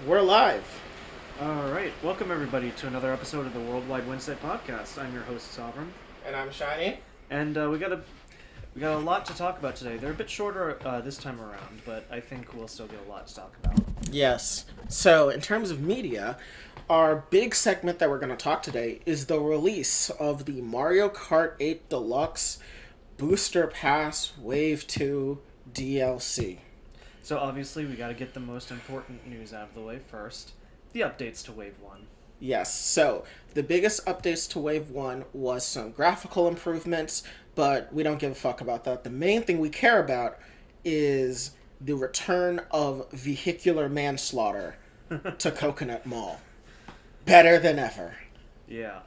We're live. All right, welcome everybody to another episode of the WorldWideWednesday podcast. I'm your host Sovereign, And I'm Shiny. and we got a lot to talk about today. They're a bit shorter this time around, but I think we'll still get a lot to talk about. Yes. So, in terms of media, our big segment that we're going to talk today is the release of the Mario Kart 8 Deluxe Booster Pass Wave 2 DLC. So obviously, we got to get the most important news out of the way first: the updates to Wave 1. Yes, so the biggest updates to Wave 1 was some graphical improvements, but we don't give a fuck about that. The main thing we care about is the return of vehicular manslaughter to Coconut Mall. Better than ever. Yeah.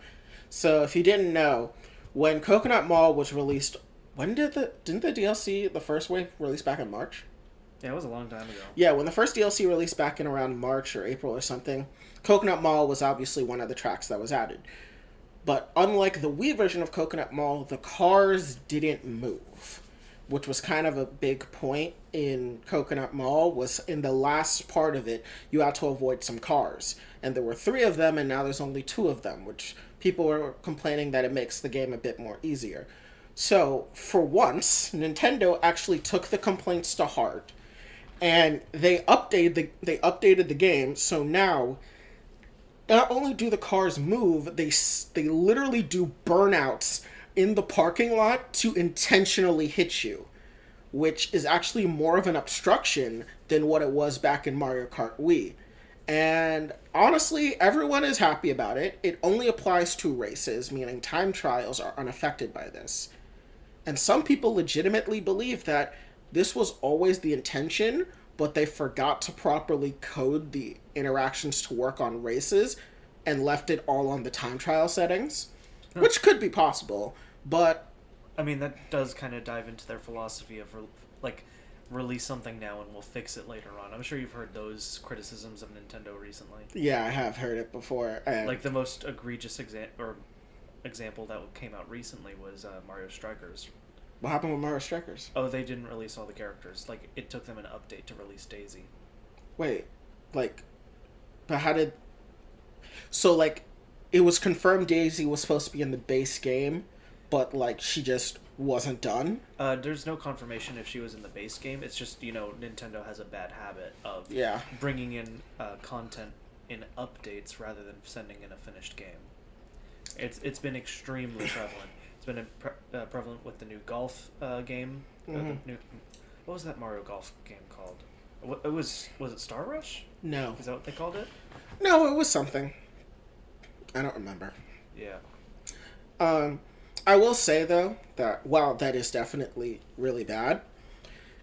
So if you didn't know, when Coconut Mall was released, didn't the DLC, the first wave, release back in March? Yeah, it was a long time ago. Yeah, when the first DLC released back in around March or April or something, Coconut Mall was obviously one of the tracks that was added. But unlike the Wii version of Coconut Mall, the cars didn't move, which was kind of a big point in Coconut Mall. Was in the last part of it, you had to avoid some cars. And there were 3 of them, and now there's only 2 of them, which people were complaining that it makes the game a bit more easier. So, for once, Nintendo actually took the complaints to heart, and they updated the game, so now not only do the cars move, they literally do burnouts in the parking lot to intentionally hit you, which is actually more of an obstruction than what it was back in Mario Kart Wii. And honestly, everyone is happy about it. It only applies to races, meaning time trials are unaffected by this. And some people legitimately believe that this was always the intention, but they forgot to properly code the interactions to work on races and left it all on the time trial settings, which could be possible, but... I mean, that does kind of dive into their philosophy of, release something now and we'll fix it later on. I'm sure you've heard those criticisms of Nintendo recently. Yeah, I have heard it before. Like, the most egregious example that came out recently was Mario Strikers. What happened with Mario Strikers? Oh, they didn't release all the characters. Like, it took them an update to release Daisy. Wait, but how did... So, it was confirmed Daisy was supposed to be in the base game, but, she just wasn't done? There's no confirmation if she was in the base game. It's just, Nintendo has a bad habit of bringing in content in updates rather than sending in a finished game. It's been extremely prevalent. It's been prevalent with the new golf game. Mm-hmm. What was that Mario Golf game called? Was it Star Rush? No. Is that what they called it? No, it was something. I don't remember. Yeah. I will say, though, that while that is definitely really bad,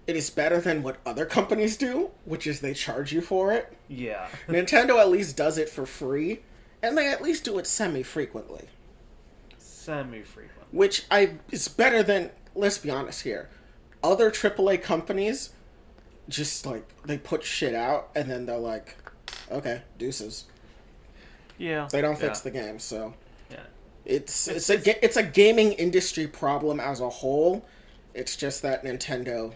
it is better than what other companies do, which is they charge you for it. Yeah. Nintendo at least does it for free, and they at least do it semi-frequently. Semi-frequent. Which is better than, let's be honest here, other AAA companies just, they put shit out, and then they're like, okay, deuces. Yeah. They don't fix the game, so... Yeah. It's a gaming industry problem as a whole. It's just that Nintendo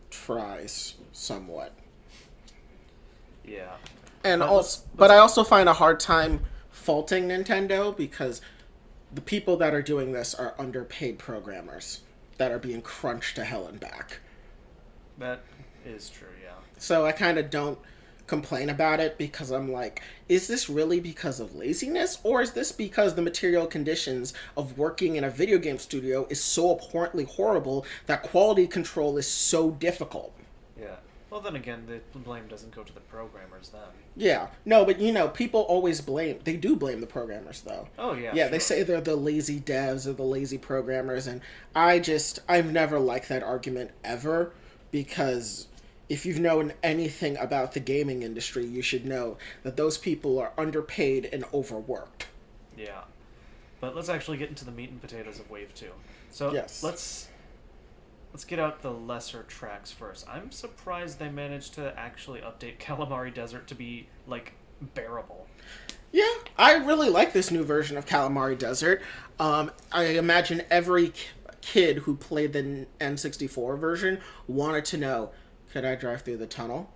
tries somewhat. Yeah. And but I also find a hard time faulting Nintendo because the people that are doing this are underpaid programmers that are being crunched to hell and back. That is true, yeah. So I kind of don't complain about it because I'm like, is this really because of laziness, or is this because the material conditions of working in a video game studio is so abhorrently horrible that quality control is so difficult? Yeah. Well, then again, the blame doesn't go to the programmers then. Yeah. No, but people always blame the programmers though. Oh yeah. Yeah, sure. They say they're the lazy devs or the lazy programmers, and I've never liked that argument ever, because if you've known anything about the gaming industry, you should know that those people are underpaid and overworked. Yeah. But let's actually get into the meat and potatoes of Wave 2. So yes. Let's get out the lesser tracks first. I'm surprised they managed to actually update Calamari Desert to be, bearable. Yeah, I really like this new version of Calamari Desert. I imagine every kid who played the N64 version wanted to know, could I drive through the tunnel?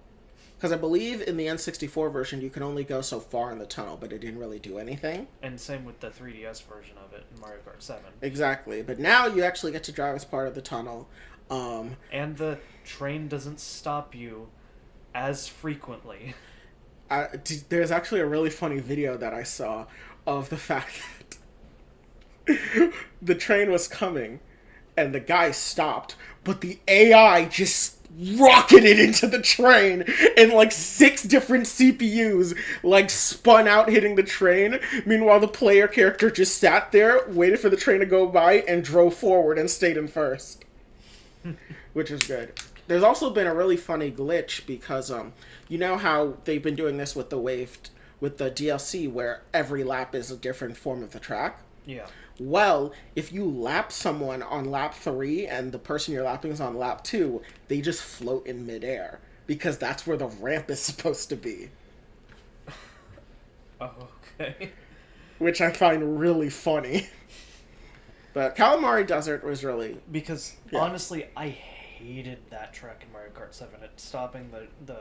Because I believe in the N64 version, you can only go so far in the tunnel, but it didn't really do anything. And same with the 3DS version of it in Mario Kart 7. Exactly. But now you actually get to drive as part of the tunnel. And the train doesn't stop you as frequently. There's actually a really funny video that I saw of the fact that the train was coming and the guy stopped, but the AI just rocketed into the train and like 6 different CPUs like spun out hitting the train. Meanwhile, the player character just sat there, waited for the train to go by, and drove forward and stayed in first. Which is good. There's also been a really funny glitch because you know how they've been doing this with the DLC where every lap is a different form of the track? Yeah. Well, if you lap someone on lap 3 and the person you're lapping is on lap 2, they just float in midair because that's where the ramp is supposed to be. Oh, okay. Which I find really funny. But Calamari Desert was really... Because, honestly, I hated that track in Mario Kart 7. Stopping the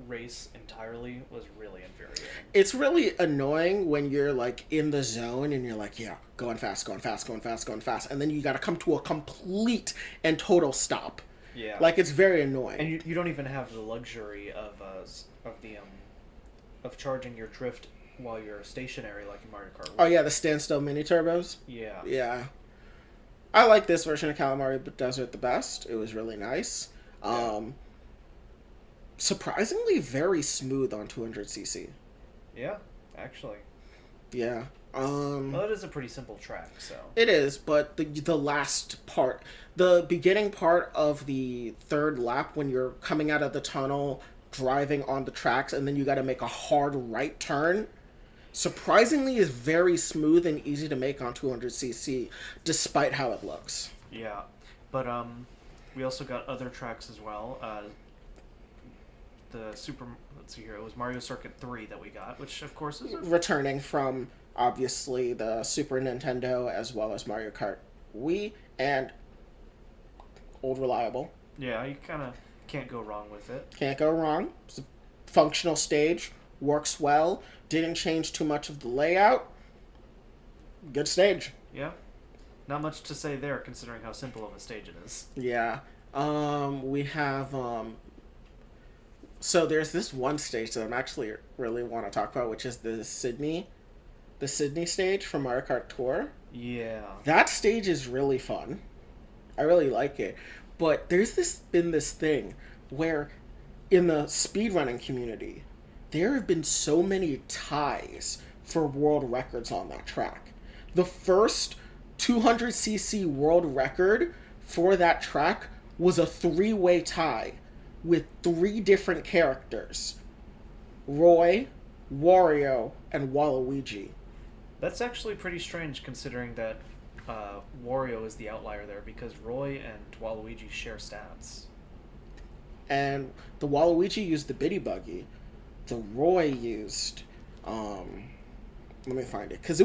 race entirely was really infuriating. It's really annoying when you're, like, in the zone and you're like, yeah, going fast, going fast, going fast, going fast. And then you gotta come to a complete and total stop. Yeah. Like, it's very annoying. And you don't even have the luxury of charging your drift while you're stationary like in Mario Kart 1. Oh, yeah, the standstill mini turbos? Yeah. Yeah. I like this version of Calamari Desert the best. It was really nice. Surprisingly very smooth on 200cc. Yeah, actually. Yeah. Well, it is a pretty simple track, so. It is, but the last part, the beginning part of the third lap when you're coming out of the tunnel, driving on the tracks, and then you got to make a hard right turn, surprisingly is very smooth and easy to make on 200cc, despite how it looks. Yeah, but we also got other tracks as well. Let's see here, it was Mario Circuit 3 that we got, which of course is returning from, obviously, the Super Nintendo, as well as Mario Kart Wii, and old reliable. Yeah, you kind of can't go wrong with it. Can't go wrong. It's a functional stage, works well, didn't change too much of the layout. Good stage. Yeah. Not much to say there, considering how simple of a stage it is. Yeah. We have, so there's this one stage that I'm actually really want to talk about, which is the Sydney stage from Mario Kart Tour. Yeah. That stage is really fun. I really like it. But there's been this thing where in the speedrunning community, there have been so many ties for world records on that track. The first 200cc world record for that track was a 3-way tie with 3 different characters: Roy, Wario, and Waluigi. That's actually pretty strange considering that Wario is the outlier there because Roy and Waluigi share stats. And the Waluigi used the Biddy Buggy. The Roy used, let me find it, because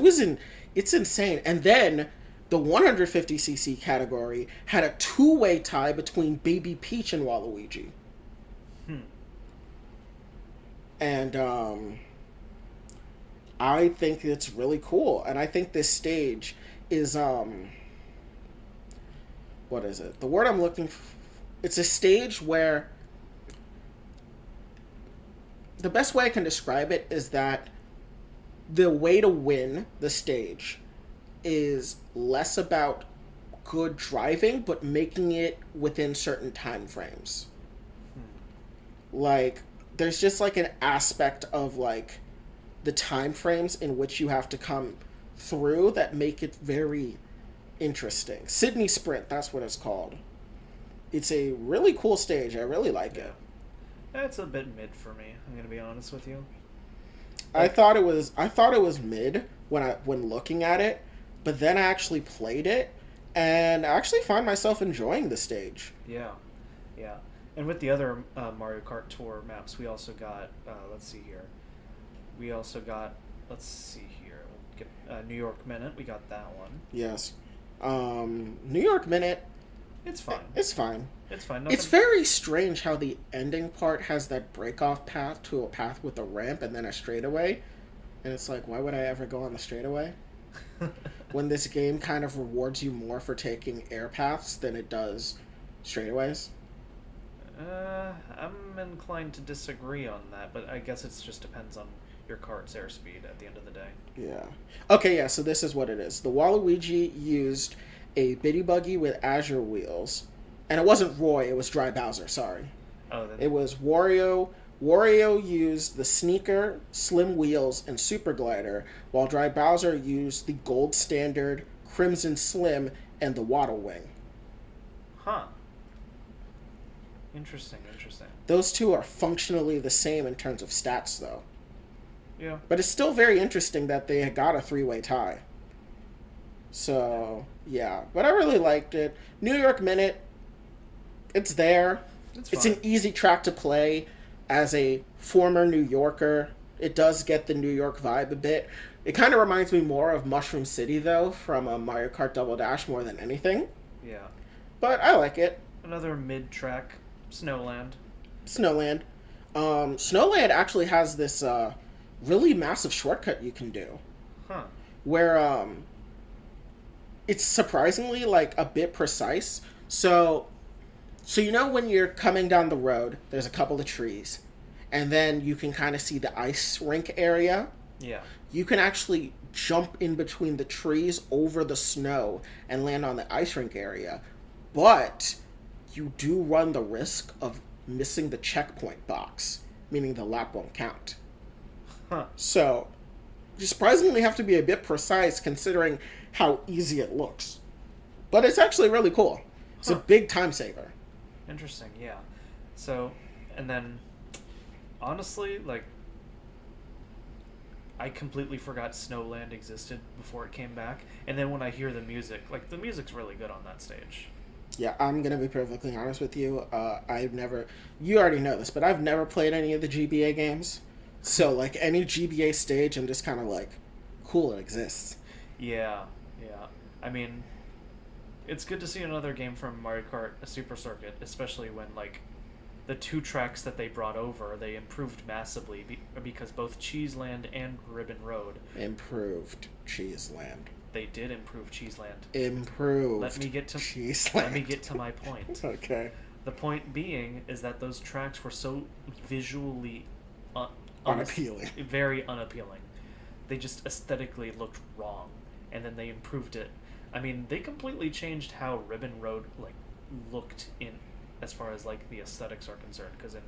it's insane. And then the 150cc category had a 2-way tie between Baby Peach and Waluigi. And I think it's really cool. And I think this stage is, what is it? The word I'm looking for, it's a stage where the best way I can describe it is that the way to win the stage is less about good driving, but making it within certain time frames. Like, there's just like an aspect of like the time frames in which you have to come through that make it very interesting. Sydney Sprint, that's what it's called. It's a really cool stage. I really like it. It's a bit mid for me, I'm gonna be honest with you. I thought it was mid when looking at it, but then I actually played it and I actually find myself enjoying the stage. Yeah. And with the other Mario Kart Tour maps, we also got let's see here. We'll get New York Minute. We got that one. Yes. New York Minute, It's fine. It's fine. It's fine. It's very strange how the ending part has that break-off path to a path with a ramp and then a straightaway. And it's like, why would I ever go on the straightaway? When this game kind of rewards you more for taking air paths than it does straightaways. I'm inclined to disagree on that, but I guess it just depends on your cart's airspeed at the end of the day. Yeah. Okay, yeah, so this is what it is. The Waluigi used a Bitty Buggy with Azure wheels. And it wasn't Roy, it was Dry Bowser, sorry. Oh, then... It was Wario. Wario used the Sneaker, Slim Wheels, and Super Glider, while Dry Bowser used the Gold Standard, Crimson Slim, and the Waddle Wing. Huh. Interesting. Those two are functionally the same in terms of stats, though. Yeah. But it's still very interesting that they got a 3-way tie. So, yeah. But I really liked it. New York Minute, it's there. It's an easy track to play. As a former New Yorker, it does get the New York vibe a bit. It kind of reminds me more of Mushroom City, though, from Mario Kart Double Dash more than anything. Yeah. But I like it. Another mid-track, Snowland. Snowland actually has this really massive shortcut you can do. Huh. Where it's surprisingly like a bit precise. So you know when you're coming down the road, there's a couple of trees, and then you can kind of see the ice rink area. Yeah. You can actually jump in between the trees over the snow and land on the ice rink area. But you do run the risk of missing the checkpoint box, meaning the lap won't count. Huh. So you surprisingly have to be a bit precise considering how easy it looks. But it's actually really cool. It's a big time saver. Interesting, yeah. So, and then, honestly, like, I completely forgot Snowland existed before it came back. And then when I hear the music, like, the music's really good on that stage. Yeah, I'm going to be perfectly honest with you. You already know this, but I've never played any of the GBA games. So, like, any GBA stage, I'm just kind of like, cool, it exists. Yeah. I mean, it's good to see another game from Mario Kart Super Circuit, especially when, like, the two tracks that they brought over, they improved massively because both Cheeseland and Ribbon Road... Improved Cheeseland. They did improve Cheeseland. Cheeseland. Let me get to my point. Okay. The point being is that those tracks were so visually... unappealing. Very unappealing. They just aesthetically looked wrong, and then they improved it. I mean, they completely changed how Ribbon Road looked in as far as like the aesthetics are concerned. Because in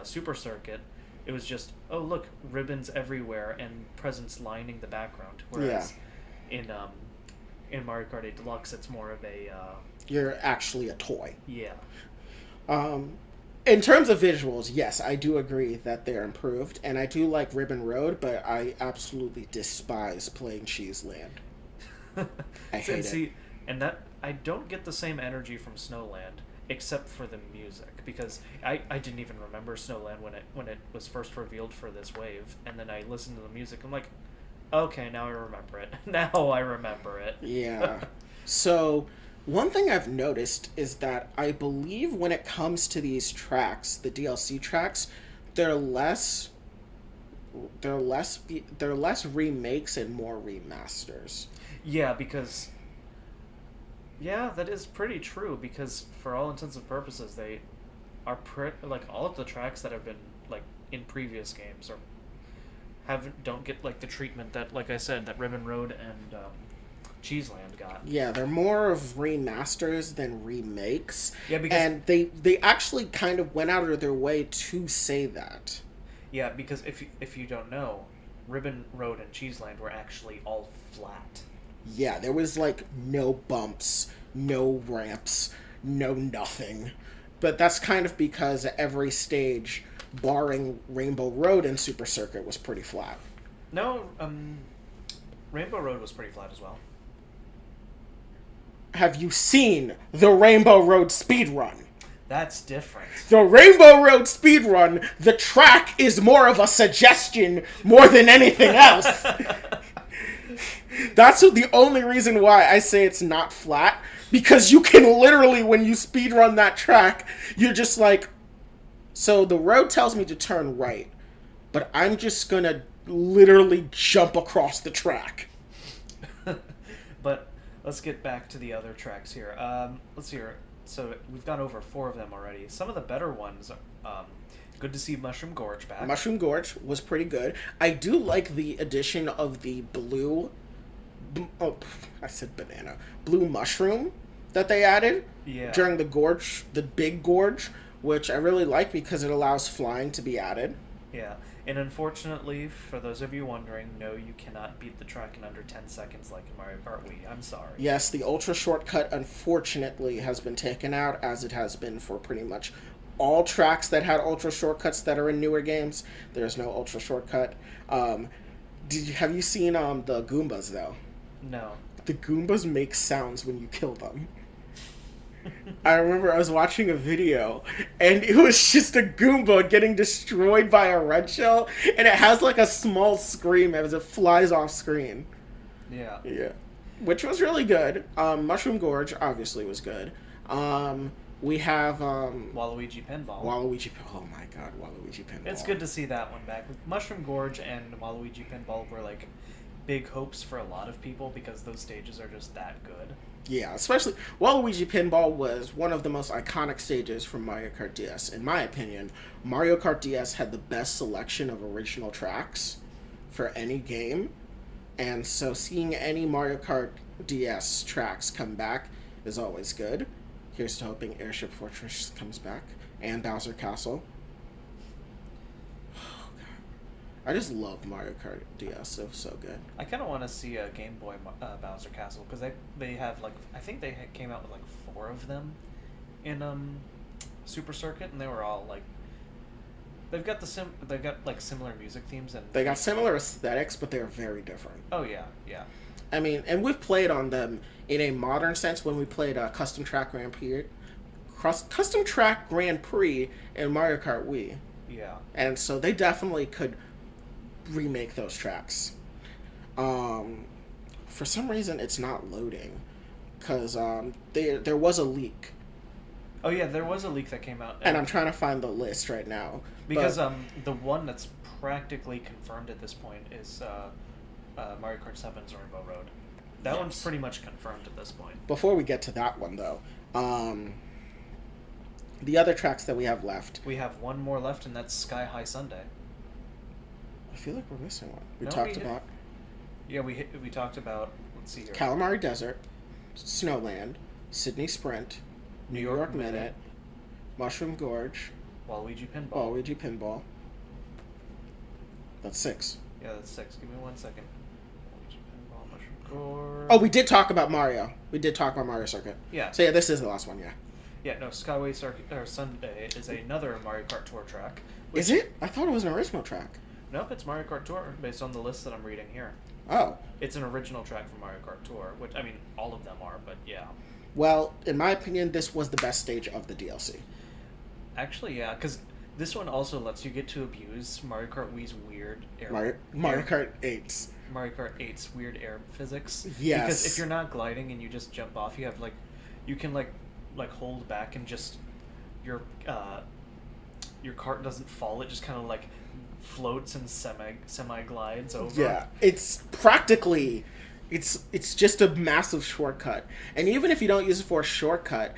Super Circuit, it was just look, ribbons everywhere and presents lining the background. Whereas in Mario Kart 8 Deluxe, it's more of a you're actually a toy. Yeah. In terms of visuals, yes, I do agree that they're improved, and I do like Ribbon Road, but I absolutely despise playing Cheeseland. I hate it. And that I don't get the same energy from Snowland, except for the music, because I didn't even remember Snowland when it was first revealed for this wave, and then I listened to the music, I'm like, okay, now I remember it. Yeah. So, one thing I've noticed is that I believe when it comes to these tracks, the DLC tracks, they're less remakes and more remasters. Yeah, because... Yeah, that is pretty true, because for all intents and purposes, they are all of the tracks that have been like in previous games don't get like the treatment that, like I said, that Ribbon Road and Cheeseland got. Yeah, they're more of remasters than remakes. Yeah, because and they actually kind of went out of their way to say that. Yeah, because if you don't know, Ribbon Road and Cheeseland were actually all flat. Yeah, there was, like, no bumps, no ramps, no nothing. But that's kind of because every stage, barring Rainbow Road and Super Circuit, was pretty flat. No, Rainbow Road was pretty flat as well. Have you seen the Rainbow Road speedrun? That's different. The Rainbow Road speedrun, the track is more of a suggestion more than anything else. That's the only reason why I say it's not flat, Because you can literally, when you speedrun that track, you're just like, so the road tells me to turn right, but I'm just gonna literally jump across the track. But let's get back to the other tracks here. Let's see here. So we've gone over 4 of them already. Some of the better ones good to see Mushroom Gorge back. Mushroom Gorge was pretty good. I do like the addition of the blue... Oh, I said banana. Blue mushroom that they added during the gorge, the big gorge, which I really like because it allows flying to be added. Yeah, and unfortunately, for those of you wondering, no, you cannot beat the track in under 10 seconds like in Mario Kart Wii. I'm sorry. Yes, the ultra shortcut, unfortunately, has been taken out, as it has been for pretty much all tracks that had ultra shortcuts that are in newer games. There's no ultra shortcut. Have you seen the Goombas, though? No. The Goombas make sounds when you kill them. I remember I was watching a video, and it was just a Goomba getting destroyed by a red shell, and it has like a small scream as it flies off screen. Yeah. Yeah. Which was really good. Mushroom Gorge obviously was good. We have Waluigi Pinball. Oh my god, Waluigi Pinball. It's good to see that one back. Mushroom Gorge and Waluigi Pinball were like big hopes for a lot of people because those stages are just that good. Yeah, especially Waluigi Pinball was one of the most iconic stages from Mario Kart DS. In my opinion, Mario Kart DS had the best selection of original tracks for any game. And so seeing any Mario Kart DS tracks come back is always good. Here's to hoping Airship Fortress comes back and Bowser Castle. I just love Mario Kart DS. It was so good. I kind of want to see a Game Boy Bowser Castle because they have like I think they came out with like 4 of them in Super Circuit, and they were all like they've got like similar music themes and they got similar aesthetics, but they're very different. Oh yeah, yeah. I mean, and we've played on them in a modern sense when we played Custom Track Grand Prix in Mario Kart Wii. Yeah. And so they definitely could remake those tracks. For some reason it's not loading because there was a leak. Oh yeah, there was a leak that came out, and I'm trying to find the list right now because the one that's practically confirmed at this point is Mario Kart 7's Rainbow Road. That one's pretty much confirmed at this point. Before we get to that one though, the other tracks that we have left, we have one more left, and that's Sky High Sunday. I feel like we're missing one. We talked about... Yeah, we talked about... Let's see here. Calamari Desert, Snowland, Sydney Sprint, New York Minute, Mushroom Gorge, Waluigi Pinball. That's 6. Yeah, that's 6. Give me 1 second. Waluigi Pinball, Mushroom Gorge... Oh, we did talk about Mario. We did talk about Mario Circuit. Yeah. So yeah, this is the last one, yeah. Yeah, no, Skyway Circuit, or Sunday is another Mario Kart Tour track. Is it? I thought it was an original track. Nope, it's Mario Kart Tour, based on the list that I'm reading here. Oh. It's an original track from Mario Kart Tour, which, I mean, all of them are, but yeah. Well, in my opinion, this was the best stage of the DLC. Actually, yeah, because this one also lets you get to abuse Mario Kart Wii's weird Mario Kart 8's. Mario Kart 8's weird air physics. Yes. Because if you're not gliding and you just jump off, you have, like, you can, like hold back and just, your cart doesn't fall, it just kind of, like, floats and semi glides over. Yeah, it's practically it's just a massive shortcut. And even if you don't use it for a shortcut,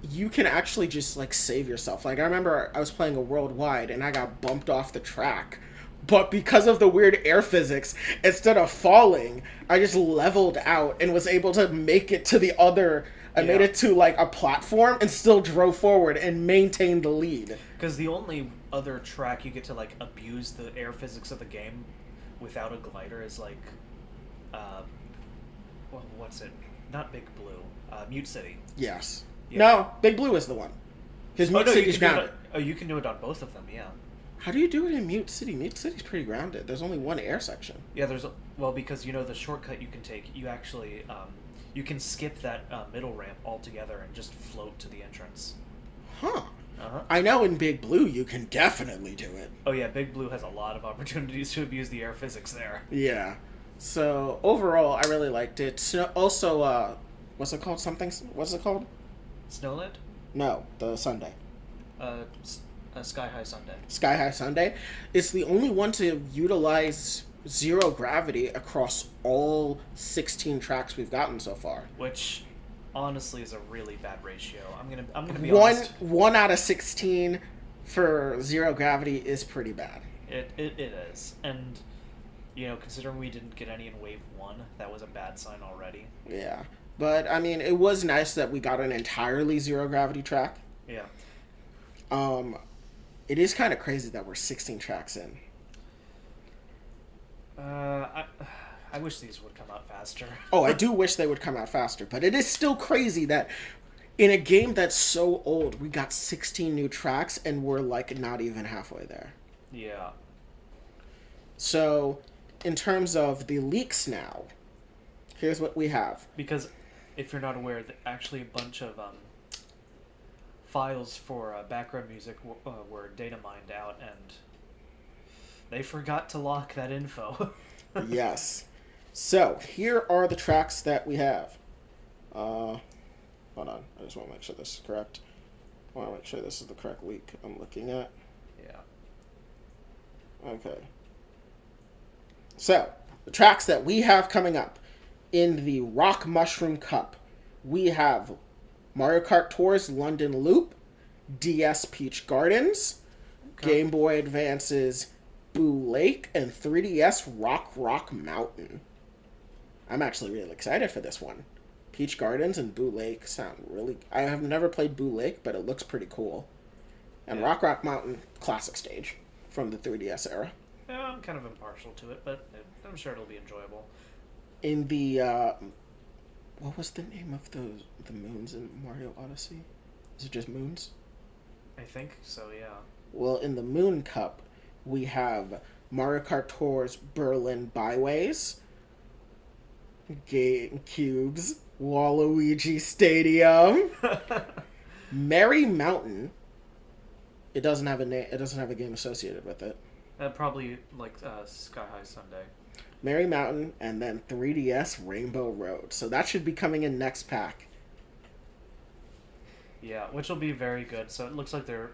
you can actually just like save yourself. Like I remember I was playing a Worldwide and I got bumped off the track. But because of the weird air physics, instead of falling, I just leveled out and was able to make it to the other made it to like a platform and still drove forward and maintained the lead. Because the only other track you get to like abuse the air physics of the game without a glider is like, well, what's it? Not Big Blue, Mute City. Yes. Yeah. No, Big Blue is the one. Because Mute City's grounded. You can do it on both of them. Yeah. How do you do it in Mute City? Mute City's pretty grounded. There's only one air section. Yeah, because the shortcut you can take, you actually you can skip that middle ramp altogether and just float to the entrance. Huh. Uh-huh. I know in Big Blue you can definitely do it. Oh yeah, Big Blue has a lot of opportunities to abuse the air physics there. Yeah. So overall, I really liked it. Also, What's it called? Something. What's it called? Snowland? No, the Sunday. Uh, Sky High Sunday. Sky High Sunday. It's the only one to utilize zero gravity across all 16 tracks we've gotten so far. Which, honestly, is a really bad ratio. I'm gonna be honest. 1 out of 16 for zero gravity is pretty bad. It is, and considering we didn't get any in Wave 1, that was a bad sign already. Yeah, but I mean, it was nice that we got an entirely zero gravity track. Yeah. It is kind of crazy that we're 16 tracks in. I wish these would come out faster. Oh, I do wish they would come out faster, but it is still crazy that in a game that's so old, we got 16 new tracks and we're like not even halfway there. Yeah. So, in terms of the leaks now, here's what we have. Because, if you're not aware, actually a bunch of files for background music were data mined out, and they forgot to lock that info. Yes. So, here are the tracks that we have. Hold on. I just want to make sure this is correct. I want to make sure this is the correct leak I'm looking at. Yeah. Okay. So, the tracks that we have coming up in the Rock Mushroom Cup, we have Mario Kart Tour's London Loop, DS Peach Gardens, okay. Game Boy Advance's Boo Lake, and 3DS Rock Mountain. I'm actually really excited for this one. Peach Gardens and Boo Lake sound really... I have never played Boo Lake, but it looks pretty cool. And yeah. Rock Mountain, classic stage from the 3DS era. Yeah, I'm kind of impartial to it, but I'm sure it'll be enjoyable. In the... what was the name of the moons in Mario Odyssey? Is it just moons? I think so, yeah. Well, in the Moon Cup, we have Mario Kart Tour's Berlin Byways, GameCube's Waluigi Stadium, Merry Mountain. It doesn't have a name. It doesn't have a game associated with it. Probably like Sky High Sunday. Merry Mountain, and then 3DS Rainbow Road. So that should be coming in next pack. Yeah, which will be very good. So it looks like they're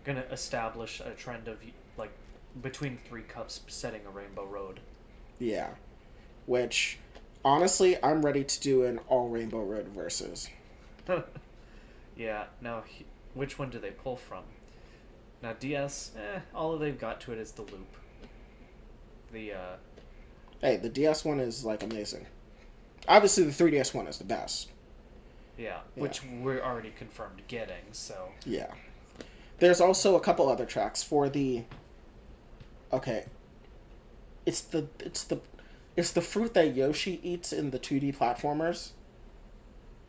going to establish a trend of, like, between 3 cups setting a Rainbow Road. Yeah. Which, honestly, I'm ready to do an all Rainbow Road versus. Yeah, now, which one do they pull from? Now, DS, all they've got to it is the loop. Hey, the DS one is, like, amazing. Obviously, the 3DS one is the best. Yeah, which we're already confirmed getting, so... Yeah. There's also a couple other tracks for the... Okay. It's the fruit that Yoshi eats in the 2D platformers.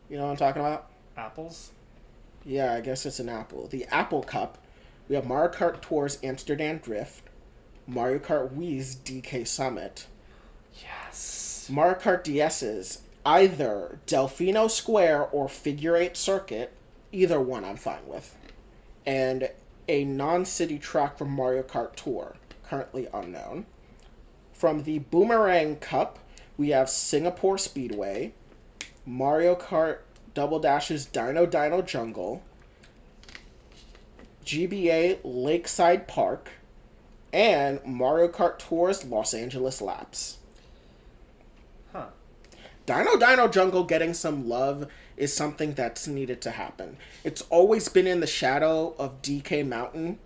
You know what I'm talking about? Apples? Yeah, I guess it's an apple. The Apple Cup. We have Mario Kart Tour's Amsterdam Drift. Mario Kart Wii's DK Summit. Yes. Mario Kart DS's either Delfino Square or Figure 8 Circuit. Either one I'm fine with. And a non-city track from Mario Kart Tour, currently unknown. From the Boomerang Cup, we have Singapore Speedway, Mario Kart Double Dash's Dino Jungle, GBA Lakeside Park, and Mario Kart Tour's Los Angeles Laps. Huh. Dino Jungle getting some love is something that's needed to happen. It's always been in the shadow of DK Mountain,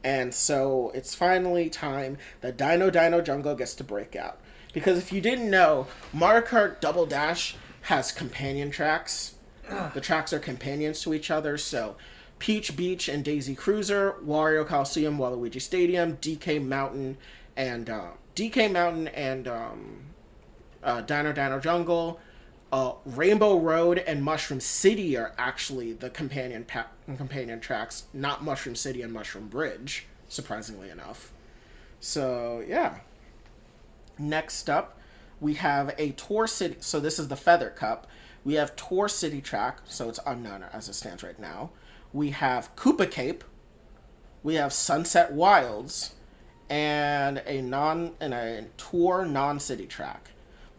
and so it's finally time that Dino Jungle gets to break out. Because if you didn't know, Mario Kart Double Dash has companion tracks. The tracks are companions to each other, so Peach Beach and Daisy Cruiser, Wario Coliseum, Waluigi Stadium, DK Mountain, and Dino Jungle, Rainbow Road and Mushroom City are actually the companion tracks, not Mushroom City and Mushroom Bridge, surprisingly enough. So, yeah. Next up, we have a Tour City... So this is the Feather Cup. We have Tour City track, so it's unknown as it stands right now. We have Koopa Cape. We have Sunset Wilds. And a Tour non-city track.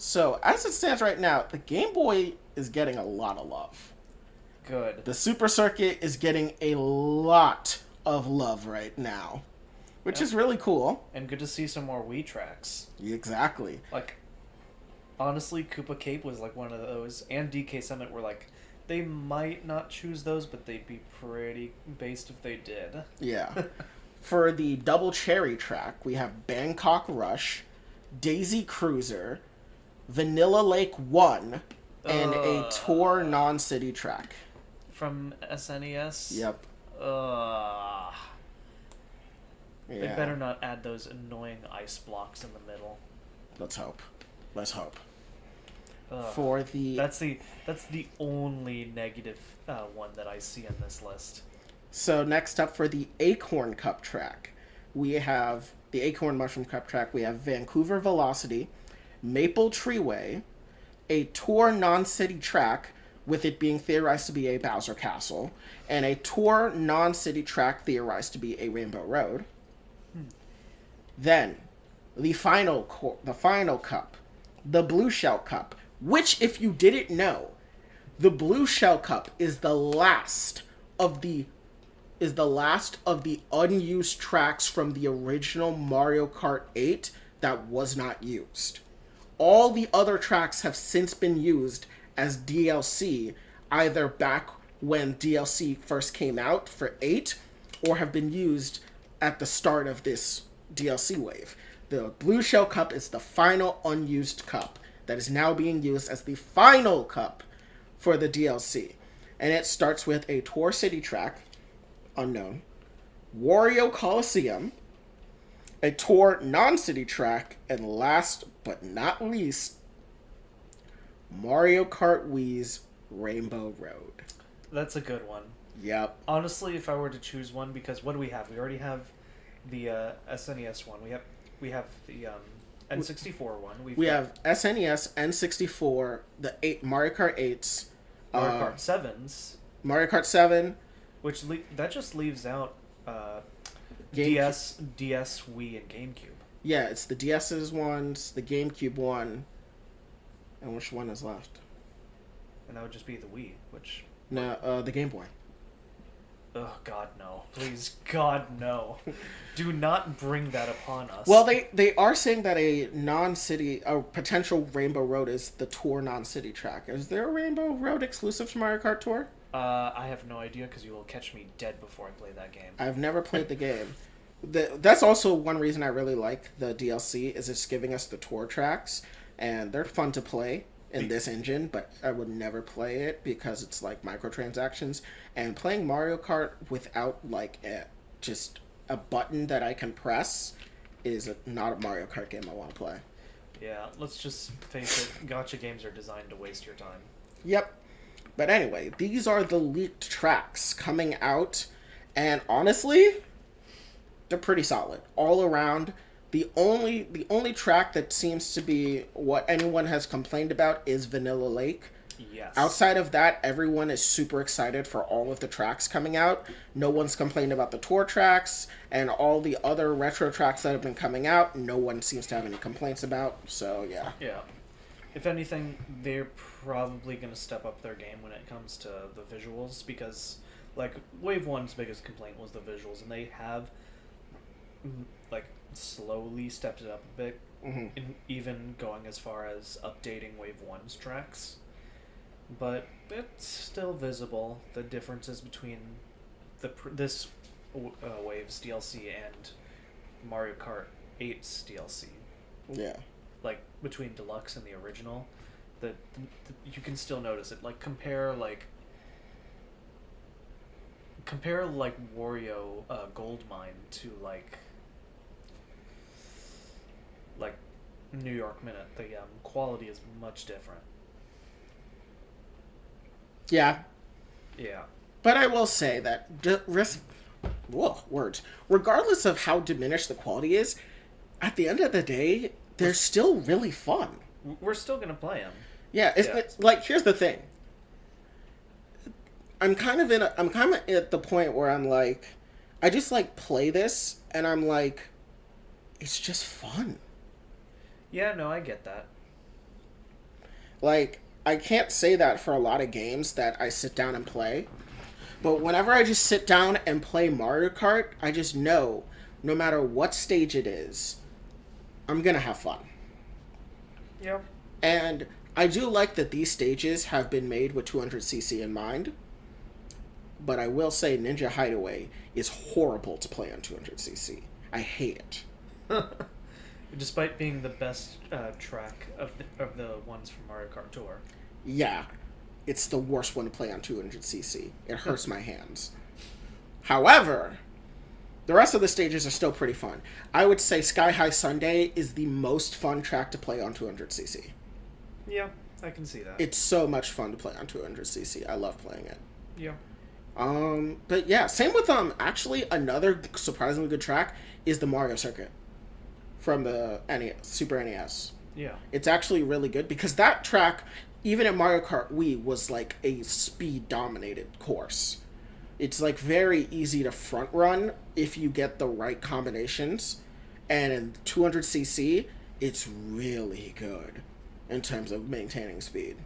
So, as it stands right now, the Game Boy is getting a lot of love. Good. The Super Circuit is getting a lot of love right now, which is really cool. And good to see some more Wii tracks. Exactly. Like, honestly, Koopa Cape was like one of those, and DK Summit were like, they might not choose those, but they'd be pretty based if they did. Yeah. For the Double Cherry track, we have Bangkok Rush, Daisy Cruiser, Vanilla Lake 1, and a Tour non-city track. From SNES? Yep. They better not add those annoying ice blocks in the middle. Let's hope. Let's hope. For the that's the only negative one that I see on this list. So next up for the Acorn Cup track, we have the Acorn Mushroom Cup track. We have Vancouver Velocity, Maple Treeway, a Tour non-city track with it being theorized to be a Bowser Castle, and a Tour non-city track theorized to be a Rainbow Road. Then the final cup, the Blue Shell Cup. Which, if you didn't know, the Blue Shell Cup is the last of the unused tracks from the original Mario Kart 8 that was not used. All the other tracks have since been used as DLC, either back when DLC first came out for 8, or have been used at the start of this DLC wave. The Blue Shell Cup is the final unused cup that is now being used as the final cup for the DLC. And it starts with a Tour City track, unknown, Wario Coliseum, a Tour non-city track, and last but not least, Mario Kart Wii's Rainbow Road. That's a good one. Yep. Honestly, if I were to choose one, because what do we have? We already have the SNES one. We have the N64 one. We have SNES, N64, the Mario Kart 8s, Mario Kart 7s, Mario Kart 7, which that just leaves out DS, Wii, and GameCube. Yeah, it's the DS's ones, the GameCube one, and which one is left? And that would just be the Wii, which... No, the Game Boy. Oh, God, no. Please, God, no. Do not bring that upon us. Well, they are saying that a potential Rainbow Road is the Tour non-city track. Is there a Rainbow Road exclusive to Mario Kart Tour? I have no idea, because you will catch me dead before I play that game. I've never played the game. That's also one reason I really like the DLC, is it's giving us the Tour tracks, and they're fun to play in this engine, but I would never play it because it's like microtransactions, and playing Mario Kart without like just a button that I can press is not a Mario Kart game I want to play. Yeah, let's just face it, gacha games are designed to waste your time. Yep. But anyway, these are the leaked tracks coming out, and honestly, they're pretty solid all around. The only track that seems to be what anyone has complained about is Vanilla Lake. Yes. Outside of that, everyone is super excited for all of the tracks coming out. No one's complained about the Tour tracks, and all the other retro tracks that have been coming out, no one seems to have any complaints about. So, yeah. Yeah. If anything, they're probably going to step up their game when it comes to the visuals, because, like, Wave 1's biggest complaint was the visuals, and they have, like, slowly stepped it up a bit, even going as far as updating Wave 1's tracks. But it's still visible, the differences between this Wave's DLC and Mario Kart 8's DLC. Yeah. Like, between Deluxe and the original, you can still notice it. Like, compare Wario Goldmine to, like New York Minute. The quality is much different. Yeah. Yeah. But I will say that regardless of how diminished the quality is, at the end of the day, they're still really fun. We're still gonna play them. Yeah, it's like, here's the thing. I'm kind of at the point where I'm like, I just like play this, and I'm like, it's just fun. Yeah, no, I get that. Like, I can't say that for a lot of games that I sit down and play. But whenever I just sit down and play Mario Kart, I just know, no matter what stage it is, I'm going to have fun. Yep. And I do like that these stages have been made with 200cc in mind. But I will say Ninja Hideaway is horrible to play on 200cc. I hate it. Despite being the best track of the ones from Mario Kart Tour. Yeah. It's the worst one to play on 200cc. It hurts my hands. However, the rest of the stages are still pretty fun. I would say Sky High Sunday is the most fun track to play on 200cc. Yeah, I can see that. It's so much fun to play on 200cc. I love playing it. Yeah. But yeah, same with actually another surprisingly good track is the Mario Circuit from the Super NES. Yeah. It's actually really good because that track, even at Mario Kart Wii, was like a speed-dominated course. It's like very easy to front run if you get the right combinations. And in 200cc, it's really good in terms of maintaining speed.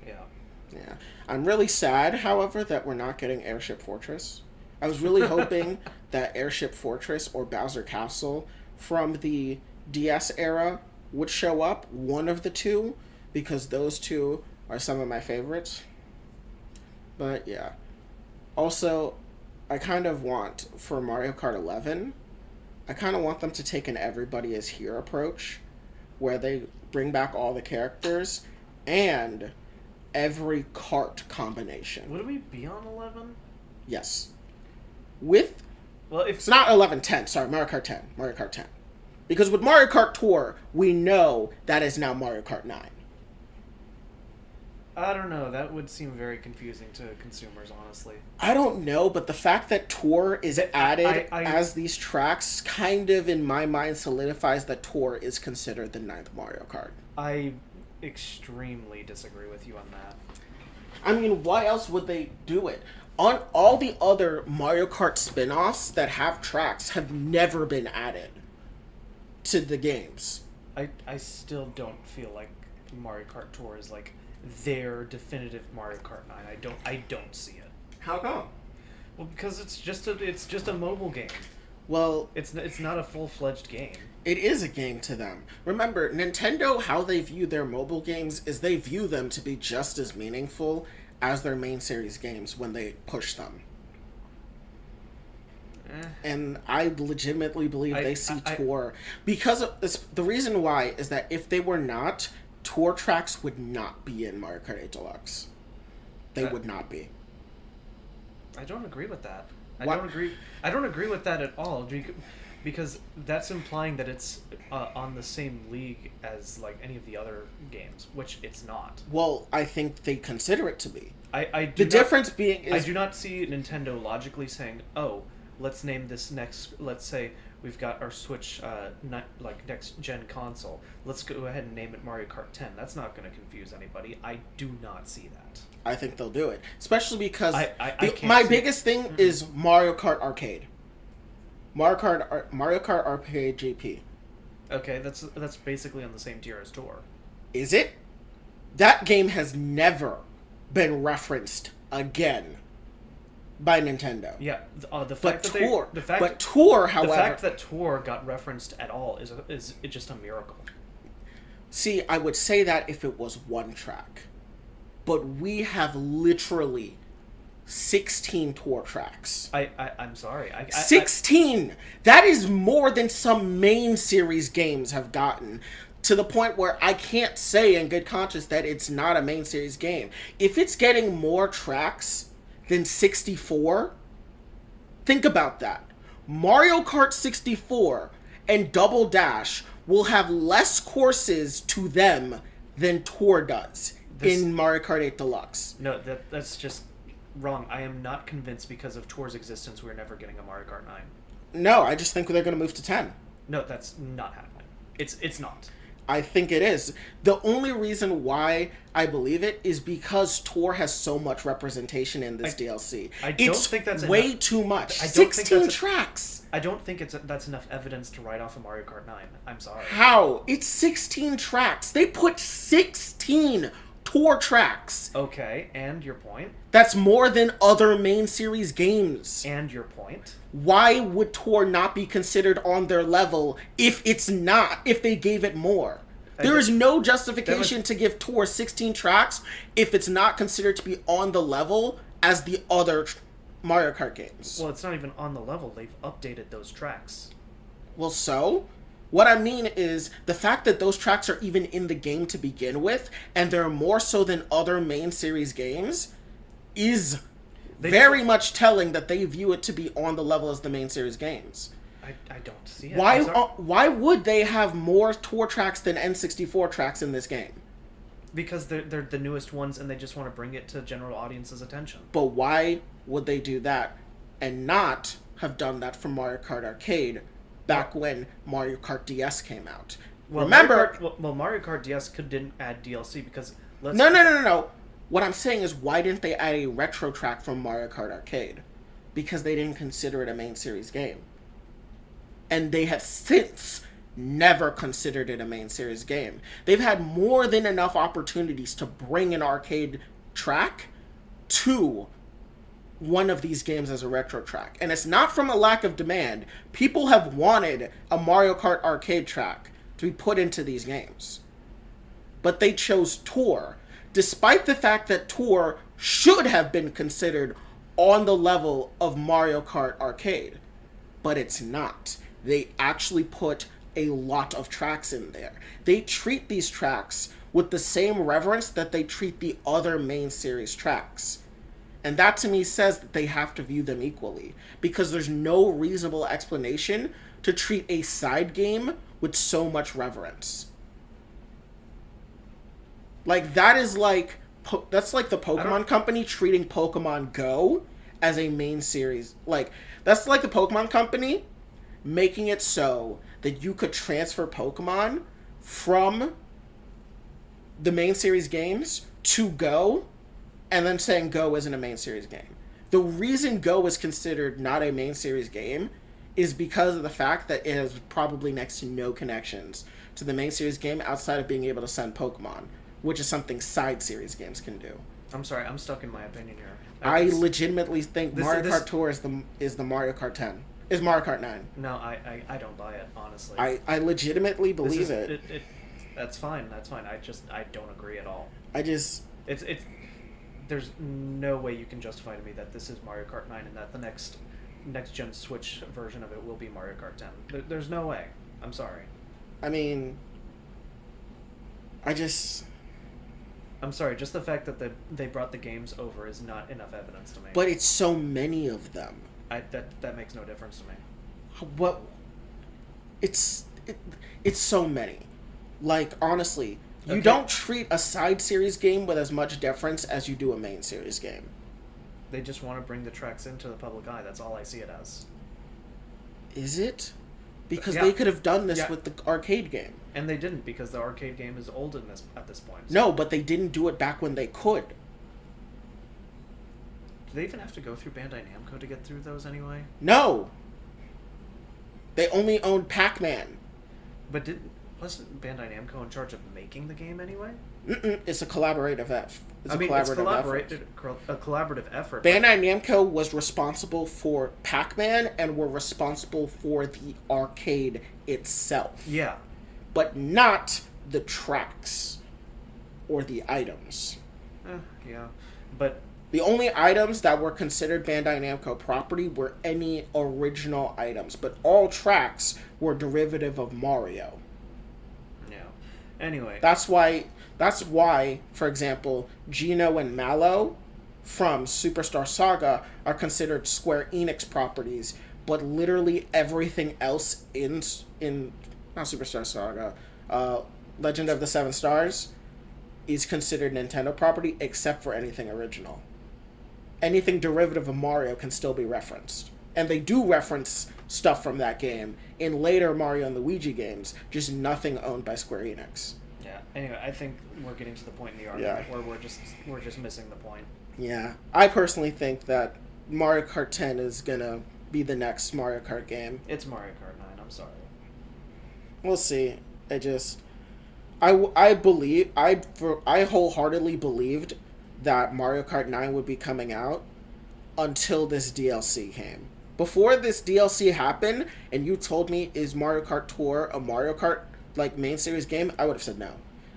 Yeah. Yeah. I'm really sad, however, that we're not getting Airship Fortress. I was really hoping that Airship Fortress or Bowser Castle from the DS era would show up, one of the two, because those two are some of my favorites. But yeah. Also, I kind of want, for Mario Kart 11, I kind of want them to take an everybody is here approach, where they bring back all the characters and every kart combination. Would we be on 11? Yes. With... Well, if it's not 11-10, sorry, Mario Kart 10. Mario Kart 10. Because with Mario Kart Tour, we know that is now Mario Kart 9. I don't know. That would seem very confusing to consumers, honestly. I don't know, but the fact that Tour is added as these tracks kind of, in my mind, solidifies that Tour is considered the 9th Mario Kart. I extremely disagree with you on that. I mean, why else would they do it? On all the other Mario Kart spin-offs that have tracks have never been added to the games. I still don't feel like Mario Kart Tour is like their definitive Mario Kart 9. I don't see it. How come? Well, because it's just a mobile game. Well, it's not a full-fledged game. It is a game to them. Remember, Nintendo, how they view their mobile games is they view them to be just as meaningful as their main series games when they push them. And I legitimately believe they see Tour... Because of this, the reason why is that if they were not, Tour tracks would not be in Mario Kart 8 Deluxe. They would not be. I don't agree with that. What? I don't agree with that at all. Because that's implying that it's on the same league as like any of the other games, which it's not. Well, I think they consider it to be. The difference being is... I do not see Nintendo logically saying, oh, let's name this next... Let's say we've got our Switch next-gen console. Let's go ahead and name it Mario Kart 10. That's not going to confuse anybody. I do not see that. I think they'll do it. Especially because my biggest thing is Mario Kart Arcade. Mario Kart Arcade GP. Okay, that's basically on the same tier as Tour. Is it? That game has never been referenced again by Nintendo. Yeah, the fact that Tour, however, the fact that Tour got referenced at all is just a miracle. See, I would say that if it was one track, but we have literally 16 Tour tracks. I'm sorry. 16! That is more than some main series games have gotten, to the point where I can't say in good conscience that it's not a main series game. If it's getting more tracks than 64, think about that. Mario Kart 64 and Double Dash will have less courses to them than Tour does in Mario Kart 8 Deluxe. No, that's just... wrong. I am not convinced because of Tour's existence we're never getting a Mario Kart 9. No, I just think they're going to move to 10. No, that's not happening. It's not. I think it is. The only reason why I believe it is because Tour has so much representation in this DLC. I don't think that's way enough. too much. I don't 16 think that's tracks. I don't think that's enough evidence to write off of Mario Kart 9. I'm sorry. How? It's 16 tracks. They put 16 Tour tracks. Okay, and your point? That's more than other main series games. And your point? Why would Tour not be considered on their level if they gave it more? There is no justification to give Tour 16 tracks if it's not considered to be on the level as the other Mario Kart games. Well, it's not even on the level. They've updated those tracks. Well, so? What I mean is, the fact that those tracks are even in the game to begin with, and they're more so than other main series games, is very much telling that they view it to be on the level as the main series games. I don't see it. Why would they have more Tour tracks than N64 tracks in this game? Because they're the newest ones, and they just want to bring it to general audience's attention. But why would they do that and not have done that for Mario Kart Arcade back when Mario Kart DS came out? Well, Remember... Mario Kart DS didn't add DLC because... No. What I'm saying is, why didn't they add a retro track from Mario Kart Arcade? Because they didn't consider it a main series game. And they have since never considered it a main series game. They've had more than enough opportunities to bring an arcade track to one of these games as a retro track. And it's not from a lack of demand. People have wanted a Mario Kart arcade track to be put into these games. But they chose Tour, despite the fact that Tour should have been considered on the level of Mario Kart Arcade. But it's not. They actually put a lot of tracks in there. They treat these tracks with the same reverence that they treat the other main series tracks. And that to me says that they have to view them equally, because there's no reasonable explanation to treat a side game with so much reverence. Like, that's like the Pokemon Company treating Pokemon Go as a main series. Like, that's like the Pokemon Company making it so that you could transfer Pokemon from the main series games to Go, and then saying Go isn't a main series game. The reason Go is considered not a main series game is because of the fact that it has probably next to no connections to the main series game outside of being able to send Pokemon, which is something side series games can do. I'm sorry, I'm stuck in my opinion here. I legitimately think Mario Kart Tour is the Mario Kart 10. Is Mario Kart 9. No, I don't buy it, honestly. I legitimately believe it. That's fine. I don't agree at all. It's there's no way you can justify to me that this is Mario Kart 9 and that the next gen Switch version of it will be Mario Kart 10. There's no way. I'm sorry. I mean, I'm sorry, just the fact that they brought the games over is not enough evidence to me. But it's so many of them. That makes no difference to me. What? It's so many. Like, honestly, you don't treat a side series game with as much deference as you do a main series game. They just want to bring the tracks into the public eye. That's all I see it as. Is it? Because they could have done this with the arcade game. And they didn't, because the arcade game is old at this point. So. No, but they didn't do it back when they could. Do they even have to go through Bandai Namco to get through those anyway? No! They only owned Pac-Man. But wasn't Bandai Namco in charge of making the game anyway? It's a collaborative effort. It's a collaborative effort. Bandai Namco was responsible for Pac-Man and were responsible for the arcade itself. Yeah. But not the tracks or the items. Yeah. But the only items that were considered Bandai Namco property were any original items, but all tracks were derivative of Mario. Yeah. Anyway. That's why, for example, Geno and Mallow from Superstar Saga are considered Square Enix properties, but literally everything else in not Superstar Saga, Legend of the Seven Stars is considered Nintendo property except for anything original. Anything derivative of Mario can still be referenced. And they do reference stuff from that game in later Mario and Luigi games, just nothing owned by Square Enix. Yeah. Anyway, I think we're getting to the point in the argument where we're just missing the point. Yeah. I personally think that Mario Kart 10 is gonna be the next Mario Kart game. It's Mario Kart 9, I'm sorry. We'll see. I wholeheartedly believed that Mario Kart 9 would be coming out until this DLC came. Before this DLC happened, and you told me, is Mario Kart Tour a Mario Kart like main series game? I would have said no.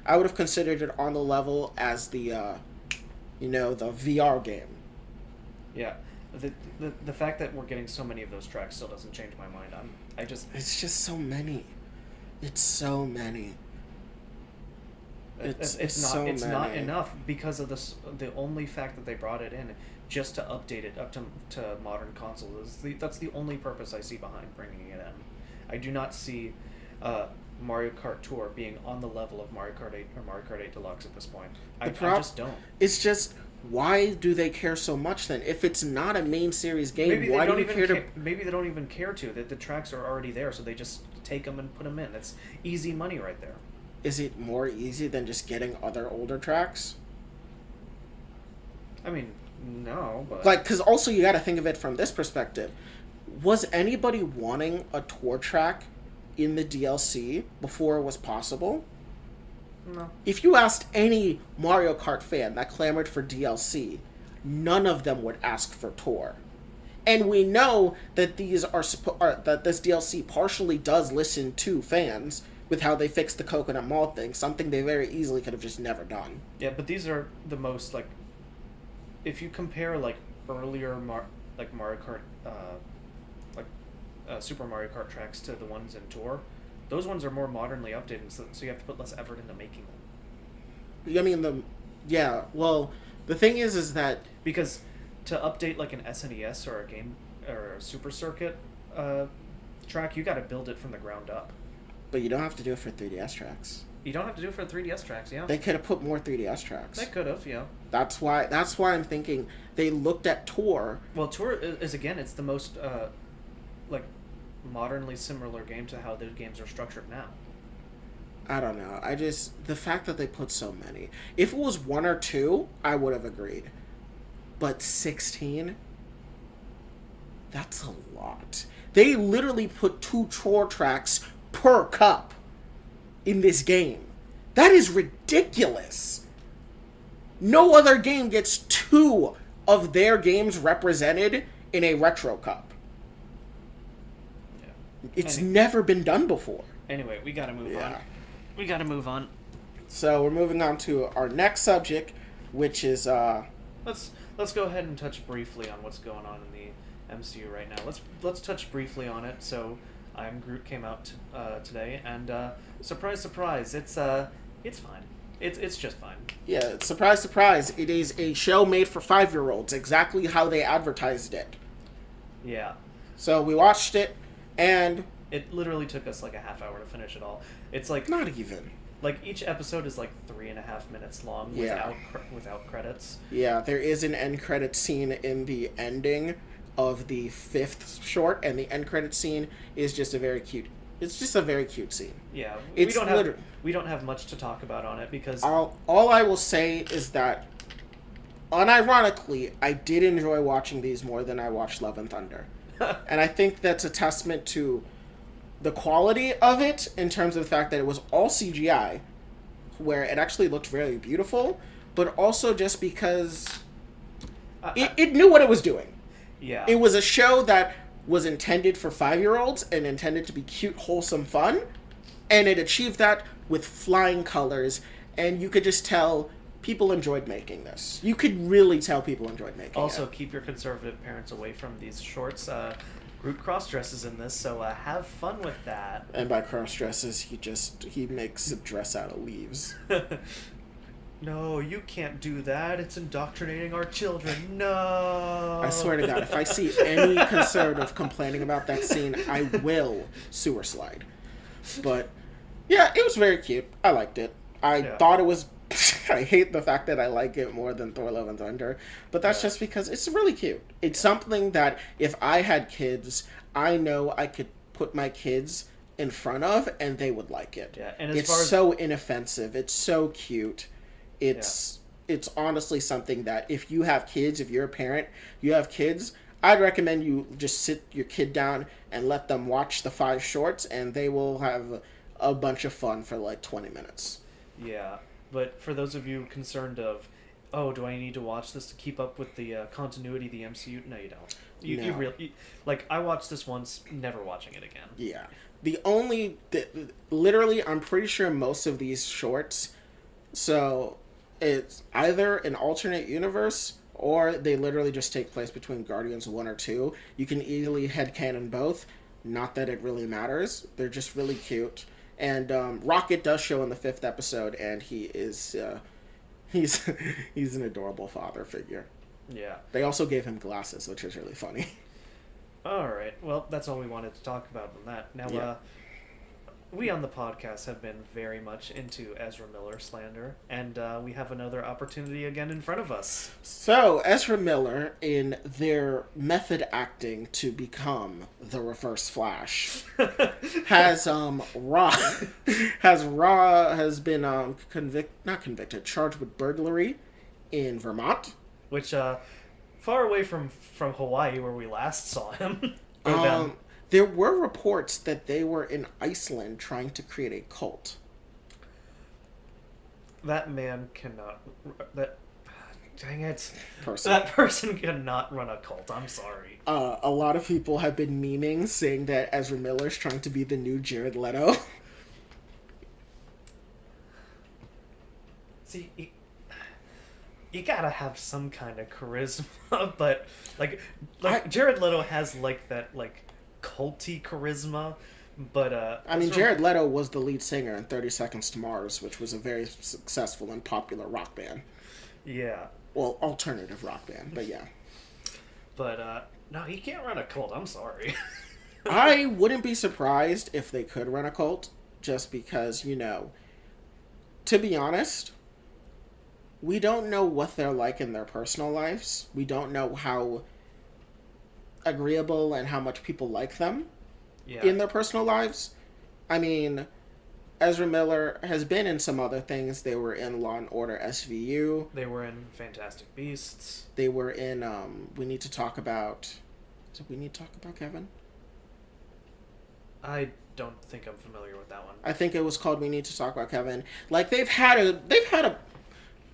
I would have considered it on the level as the the VR game. Yeah. The fact that we're getting so many of those tracks still doesn't change my mind. It's just so many. It's so many. It's not enough because of this. The only fact that they brought it in just to update it up to modern consoles, that's the only purpose I see behind bringing it in. I do not see Mario Kart Tour being on the level of Mario Kart 8 or Mario Kart 8 Deluxe at this point. I just don't. It's just, why do they care so much then? If it's not a main series game, why do you care to... Maybe they don't even care to. The tracks are already there, so they just take them and put them in. That's easy money right there. Is it more easy than just getting other older tracks? I mean, no, but... Because also you gotta think of it from this perspective. Was anybody wanting a tour track in the DLC before it was possible? No. If you asked any Mario Kart fan that clamored for DLC, none of them would ask for tour. And we know that that this DLC partially does listen to fans with how they fixed the Coconut Mall thing, something they very easily could have just never done. Yeah, but these are the most, if you compare, earlier Mario Kart, Super Mario Kart tracks to the ones in Tour, those ones are more modernly updated, so you have to put less effort into making them. I mean, the thing is that... Because to update, an SNES or a game, or a Super Circuit track, you gotta build it from the ground up. But you don't have to do it for 3DS tracks. You don't have to do it for 3DS tracks, yeah. They could have put more 3DS tracks. They could have, yeah. That's why I'm thinking they looked at Tour. Well, Tour is again, it's the most modernly similar game to how the games are structured now. I don't know. The fact that they put so many. If it was 1 or 2, I would have agreed. But 16? That's a lot. They literally put 2 Tour tracks per cup in this game. That is ridiculous. No other game gets 2 of their games represented in a retro cup. Yeah. It's never been done before. Anyway, we gotta move on. We gotta move on. So we're moving on to our next subject, which is let's go ahead and touch briefly on what's going on in the MCU right now. Let's touch briefly on it. So I Am Groot came out today, and surprise, surprise, it's fine. It's just fine. Yeah, surprise, surprise. It is a show made for 5-year-olds, exactly how they advertised it. Yeah. So we watched it, and... It literally took us a half hour to finish it all. It's Not even. Each episode is 3.5 minutes long without credits. Yeah, there is an end credit scene in the ending of the 5th short, and the end credit scene is just a very cute... It's just a very cute scene. Yeah, we don't have much to talk about on it because... All I will say is that, unironically, I did enjoy watching these more than I watched Love and Thunder. And I think that's a testament to the quality of it in terms of the fact that it was all CGI, where it actually looked very beautiful, but also just because it knew what it was doing. Yeah. It was a show that was intended for 5-year-olds and intended to be cute, wholesome fun, and it achieved that with flying colors, and you could just tell people enjoyed making this. You could really tell people enjoyed making it. Also, keep your conservative parents away from these shorts. Groot cross-dresses in this, so have fun with that. And by cross-dresses, he makes a dress out of leaves. No, you can't do that. It's indoctrinating our children. No. I swear to God, if I see any conservative complaining about that scene, I will sewer slide. But, yeah, it was very cute. I liked it. I thought it was I hate the fact that I like it more than Thor: Love and Thunder, but that's just because it's really cute. It's something that if I had kids, I know I could put my kids in front of and they would like it. Yeah, and it's so inoffensive. It's so cute. It's honestly something that if you have kids, if you're a parent, you have kids, I'd recommend you just sit your kid down and let them watch the 5 shorts, and they will have a bunch of fun for like 20 minutes. Yeah, but for those of you concerned of, oh, do I need to watch this to keep up with the continuity of the MCU? No, you don't. You really... Like, I watched this once, never watching it again. Yeah. Literally, I'm pretty sure most of these shorts, so it's either an alternate universe or they literally just take place between Guardians 1 or 2. You can easily headcanon both. Not that it really matters. They're just really cute. And Rocket does show in the 5th episode, and he is he's an adorable father figure. Yeah. They also gave him glasses, which is really funny. All right. Well, that's all we wanted to talk about on that. Now, we on the podcast have been very much into Ezra Miller slander, and we have another opportunity again in front of us. So, Ezra Miller, in their method acting to become the Reverse Flash, has been charged with burglary in Vermont, which far away from Hawaii, where we last saw him. There were reports that they were in Iceland trying to create a cult. That man cannot... Dang it. Person. That person cannot run a cult. I'm sorry. A lot of people have been memeing saying that Ezra Miller's trying to be the new Jared Leto. See, you gotta have some kind of charisma, but Jared Leto has that culty charisma, but Jared Leto was the lead singer in 30 Seconds to Mars, which was a very successful and popular rock band. Yeah. Well, alternative rock band, but yeah. But no, he can't run a cult. I'm sorry. I wouldn't be surprised if they could run a cult, just because, to be honest, we don't know what they're like in their personal lives. We don't know how agreeable and how much people like them in their personal lives. Ezra Miller has been in some other things. They were in Law and Order SVU. They were in Fantastic Beasts. They were in We Need to Talk About... Did We Need to Talk About Kevin? I don't think I'm familiar with that one. I think it was called We Need to Talk About Kevin. They've had a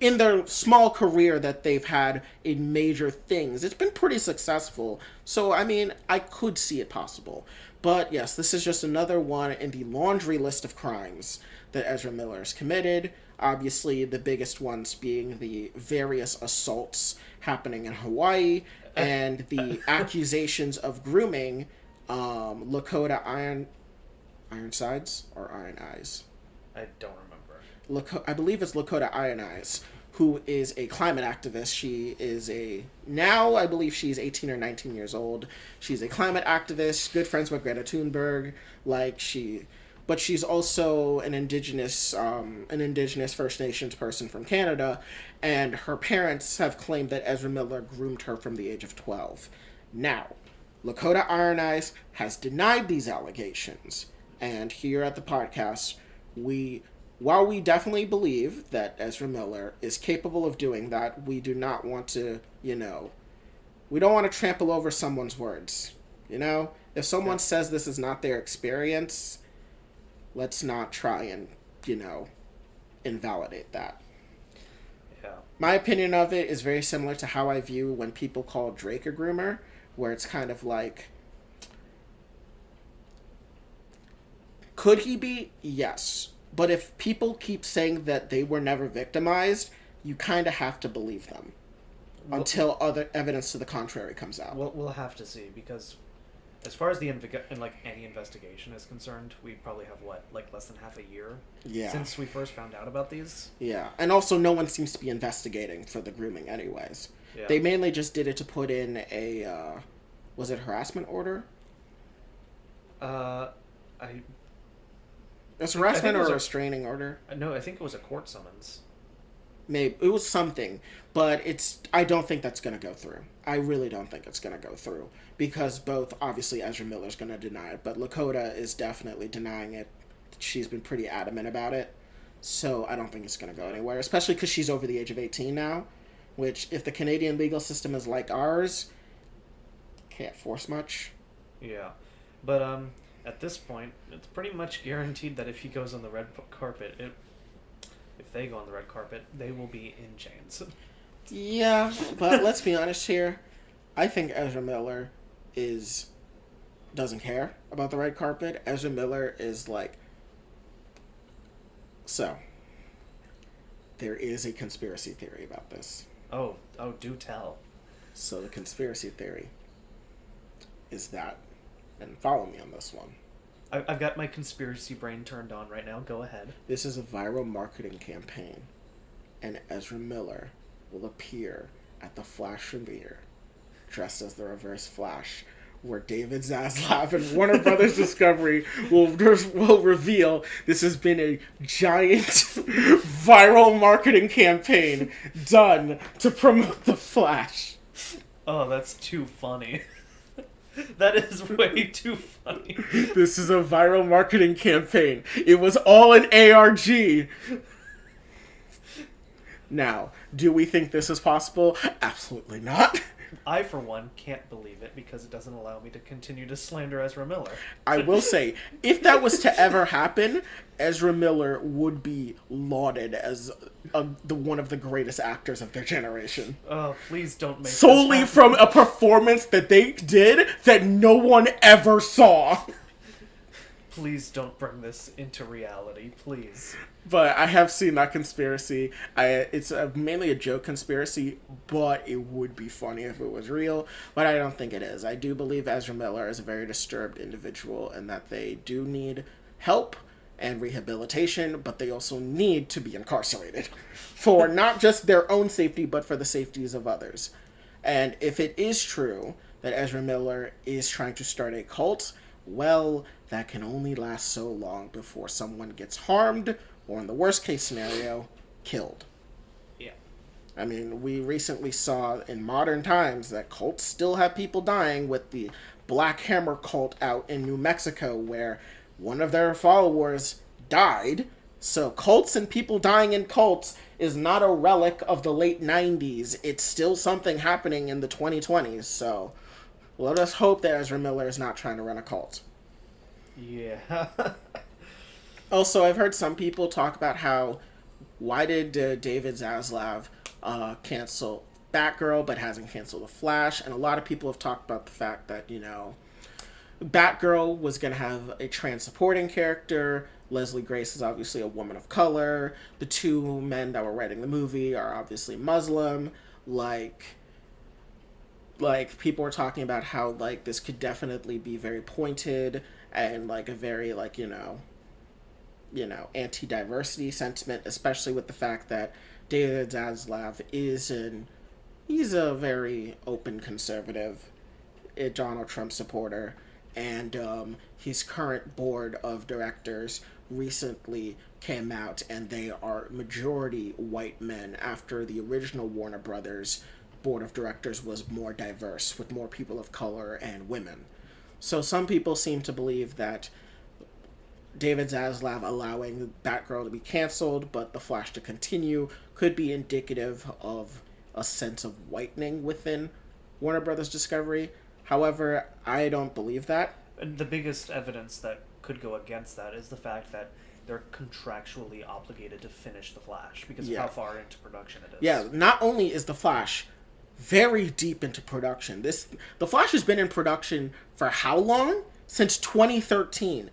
in their small career that they've had in major things. It's been pretty successful. So, I could see it possible. But yes, this is just another one in the laundry list of crimes that Ezra Miller has committed. Obviously, the biggest ones being the various assaults happening in Hawaii and the accusations of grooming Lakota Ironsides or Iron Eyes. I don't remember. I believe it's Lakota Iron Eyes, who is a climate activist. She is now I believe she's 18 or 19 years old. She's a climate activist, good friends with Greta Thunberg. But she's also an indigenous First Nations person from Canada, and her parents have claimed that Ezra Miller groomed her from the age of 12. Now, Lakota Iron Eyes has denied these allegations, and here at the podcast, while we definitely believe that Ezra Miller is capable of doing that, we do not want to, we don't want to trample over someone's words. If someone says this is not their experience, let's not try and, invalidate that. Yeah. My opinion of it is very similar to how I view when people call Drake a groomer, where it's kind of like, could he be? Yes. But if people keep saying that they were never victimized, you kind of have to believe them until other evidence to the contrary comes out. We'll have to see, because as far as any investigation is concerned, we probably have less than half a year since we first found out about these. Yeah, and also no one seems to be investigating for the grooming anyways. Yeah. They mainly just did it to put in a was it harassment order? It's harassment or a restraining order? No, I think it was a court summons. Maybe it was something, but I don't think that's going to go through. I really don't think it's going to go through because both obviously Ezra Miller's going to deny it, but Lakota is definitely denying it. She's been pretty adamant about it, so I don't think it's going to go anywhere. Especially because she's over the age of 18 now, which if the Canadian legal system is like ours, can't force much. Yeah, but at this point, it's pretty much guaranteed that if he goes on the red carpet, if they go on the red carpet, they will be in chains. Yeah, but let's be honest here. I think Ezra Miller doesn't care about the red carpet. Ezra Miller is like... So, there is a conspiracy theory about this. Oh, do tell. So the conspiracy theory is that, and follow me on this one. I've got my conspiracy brain turned on right now. Go ahead. This is a viral marketing campaign, and Ezra Miller will appear at the Flash premiere, dressed as the Reverse Flash, where David Zaslav and Warner Brothers Discovery will reveal this has been a giant viral marketing campaign done to promote the Flash. Oh, that's too funny. That is way too funny. This is a viral marketing campaign. It was all an ARG. Now, do we think this is possible? Absolutely not. I, for one, can't believe it because it doesn't allow me to continue to slander Ezra Miller. I will say, if that was to ever happen, Ezra Miller would be lauded as one of the greatest actors of their generation. Oh, please don't make solely from a performance that they did that no one ever saw. Please don't bring this into reality, please. But I have seen that conspiracy. It's mainly a joke conspiracy, but it would be funny if it was real. But I don't think it is. I do believe Ezra Miller is a very disturbed individual and that they do need help and rehabilitation, but they also need to be incarcerated for not just their own safety, but for the safeties of others. And if it is true that Ezra Miller is trying to start a cult, well, that can only last so long before someone gets harmed or, in the worst case scenario, killed. Yeah. I mean, we recently saw in modern times that cults still have people dying, with the Black Hammer cult out in New Mexico where one of their followers died. So cults and people dying in cults is not a relic of the late 90s. It's still something happening in the 2020s. So let us hope that Ezra Miller is not trying to run a cult. Yeah. Also, I've heard some people talk about why did David Zaslav cancel Batgirl but hasn't canceled The Flash? And a lot of people have talked about the fact that, Batgirl was going to have a trans supporting character. Leslie Grace is obviously a woman of color. The two men that were writing the movie are obviously Muslim. Like people were talking about how, this could definitely be very pointed and, a very, anti-diversity sentiment, especially with the fact that David Zaslav he's a very open conservative, a Donald Trump supporter, and his current board of directors recently came out, and they are majority white men after the original Warner Brothers board of directors was more diverse, with more people of color and women. So some people seem to believe that David Zaslav allowing Batgirl to be canceled, but The Flash to continue, could be indicative of a sense of whitening within Warner Brothers Discovery. However, I don't believe that. The biggest evidence that could go against that is the fact that they're contractually obligated to finish The Flash because of how far into production it is. Yeah, not only is The Flash very deep into production, The Flash has been in production for how long? Since 2013.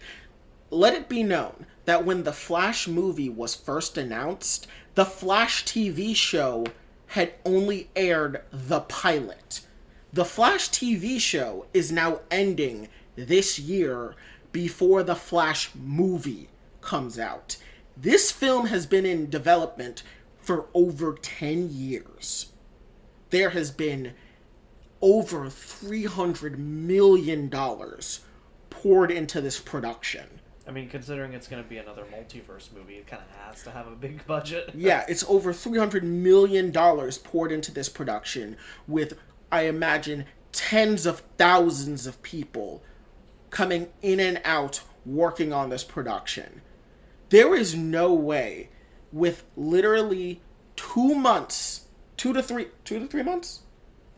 Let it be known that when the Flash movie was first announced, the Flash TV show had only aired the pilot. The Flash TV show is now ending this year before the Flash movie comes out. This film has been in development for over 10 years. There has been over $300 million poured into this production. I mean, considering it's going to be another multiverse movie, it kind of has to have a big budget. Yeah, it's over $300 million poured into this production with, I imagine, tens of thousands of people coming in and out working on this production. There is no way, with literally 2 months, 2 to 3 months?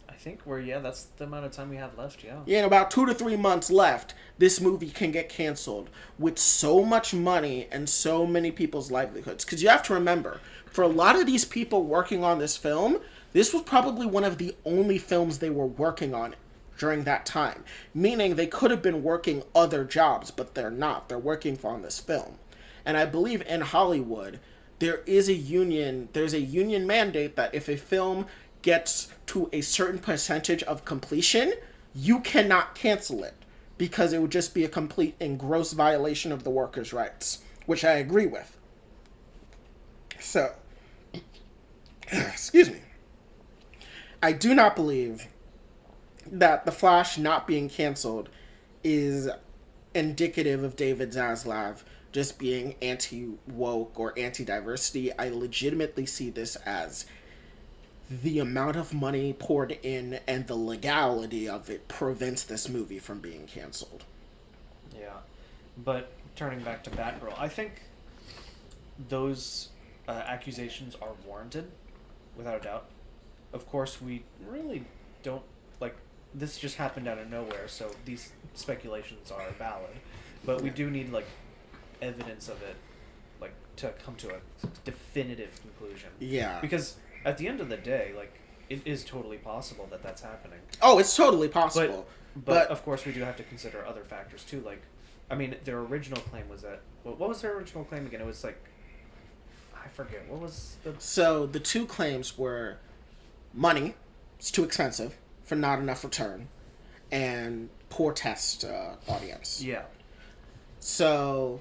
I think that's the amount of time we have left, yeah. Yeah, in about 2 to 3 months left, this movie can get canceled with so much money and so many people's livelihoods. Because you have to remember, for a lot of these people working on this film, this was probably one of the only films they were working on during that time. Meaning they could have been working other jobs, but they're not. They're working on this film. And I believe in Hollywood, there's a union mandate that if a film gets to a certain percentage of completion, you cannot cancel it, because it would just be a complete and gross violation of the workers' rights, which I agree with. So, excuse me. I do not believe that The Flash not being canceled is indicative of David Zaslav just being anti-woke or anti-diversity. I legitimately see this as the amount of money poured in and the legality of it prevents this movie from being canceled. Yeah. But turning back to Batgirl, I think those accusations are warranted, without a doubt. Of course, we really don't, this just happened out of nowhere, so these speculations are valid. But we do need, evidence of it, to come to a definitive conclusion. Yeah. Because at the end of the day, it is totally possible that that's happening. Oh, it's totally possible. But of course, we do have to consider other factors, too. Their original claim was that... What was their original claim again? It was, I forget. What was the... So, the two claims were money, it's too expensive, for not enough return, and poor test audience. Yeah. So,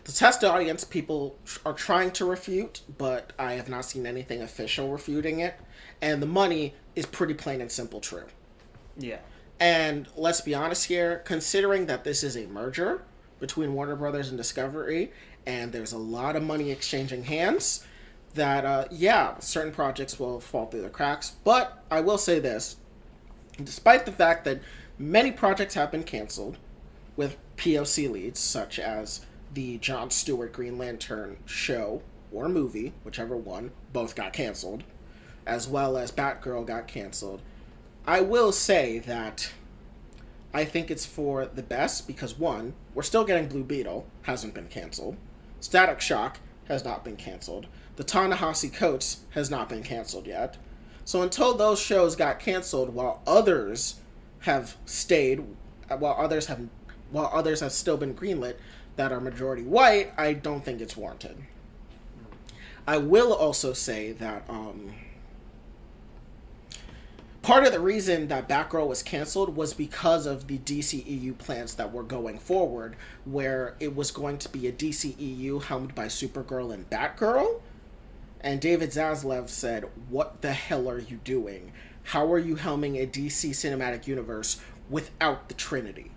the test audience people are trying to refute, but I have not seen anything official refuting it. And the money is pretty plain and simple true. Yeah. And let's be honest here, considering that this is a merger between Warner Brothers and Discovery, and there's a lot of money exchanging hands, that, certain projects will fall through the cracks. But I will say this, despite the fact that many projects have been canceled with POC leads, such as the Jon Stewart Green Lantern show or movie, whichever one, both got canceled, as well as Batgirl got canceled, I will say that I think it's for the best because, one, we're still getting Blue Beetle, hasn't been canceled. Static Shock has not been canceled. The Ta-Nehisi Coates has not been canceled yet. So until those shows got canceled, while others have stayed, while others have still been greenlit that are majority white, I don't think it's warranted. I will also say that part of the reason that Batgirl was canceled was because of the DCEU plans that were going forward, where it was going to be a DCEU helmed by Supergirl and Batgirl. And David Zaslav said, "What the hell are you doing? How are you helming a DC cinematic universe without the Trinity?"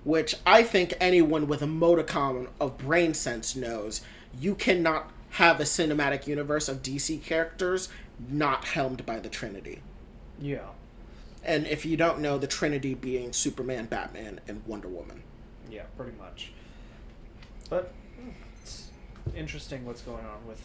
Which I think anyone with a modicum of brain sense knows you cannot have a cinematic universe of DC characters not helmed by the Trinity. Yeah. And if you don't know, the Trinity being Superman, Batman, and Wonder Woman. Yeah, pretty much. But it's interesting what's going on with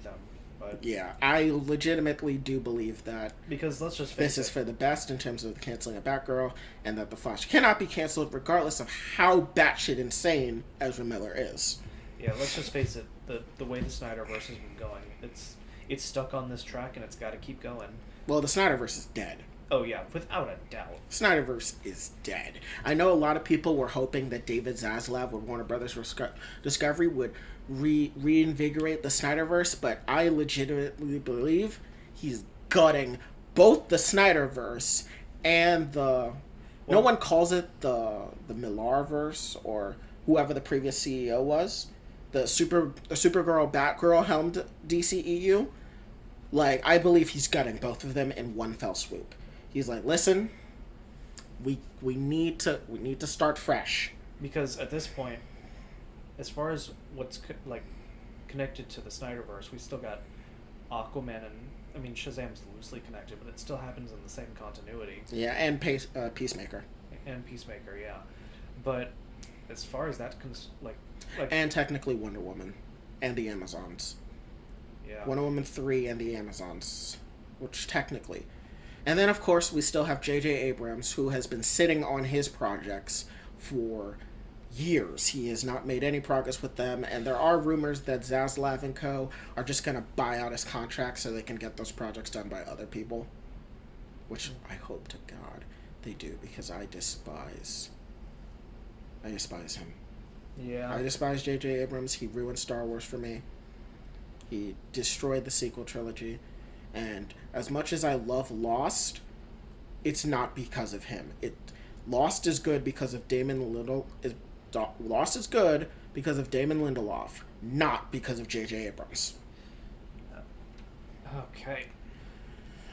them. But yeah, I legitimately do believe that because let's just face this is for the best in terms of the canceling of Batgirl, and that The Flash cannot be canceled regardless of how batshit insane Ezra Miller is. Yeah, let's just face it. The way the Snyderverse has been going, it's stuck on this track and it's got to keep going. Well, the Snyderverse is dead. Oh yeah, without a doubt. Snyderverse is dead. I know a lot of people were hoping that David Zaslav with Warner Brothers Discovery would reinvigorate the Snyderverse, but I legitimately believe he's gutting both the Snyderverse and no one calls it the Millarverse or whoever the previous CEO was. The Supergirl Batgirl helmed DCEU. I believe he's gutting both of them in one fell swoop. He's like, listen, we need to start fresh. Because at this point, as far as what's connected to the Snyderverse, we still got Aquaman and Shazam's loosely connected, but it still happens in the same continuity. Yeah, and Peacemaker. And Peacemaker, yeah. But as far as that and technically Wonder Woman and the Amazons. Yeah. Wonder Woman 3 and the Amazons, which technically. And then, of course, we still have J.J. Abrams, who has been sitting on his projects for years. He has not made any progress with them, and there are rumors that Zaslav and co. are just going to buy out his contract so they can get those projects done by other people. Which I hope to God they do, because I despise him. Yeah. I despise J.J. Abrams. He ruined Star Wars for me. He destroyed the sequel trilogy. And as much as I love Lost, it's not because of him. Lost is good because of Lost is good because of Damon Lindelof, not because of J.J. Abrams. Okay.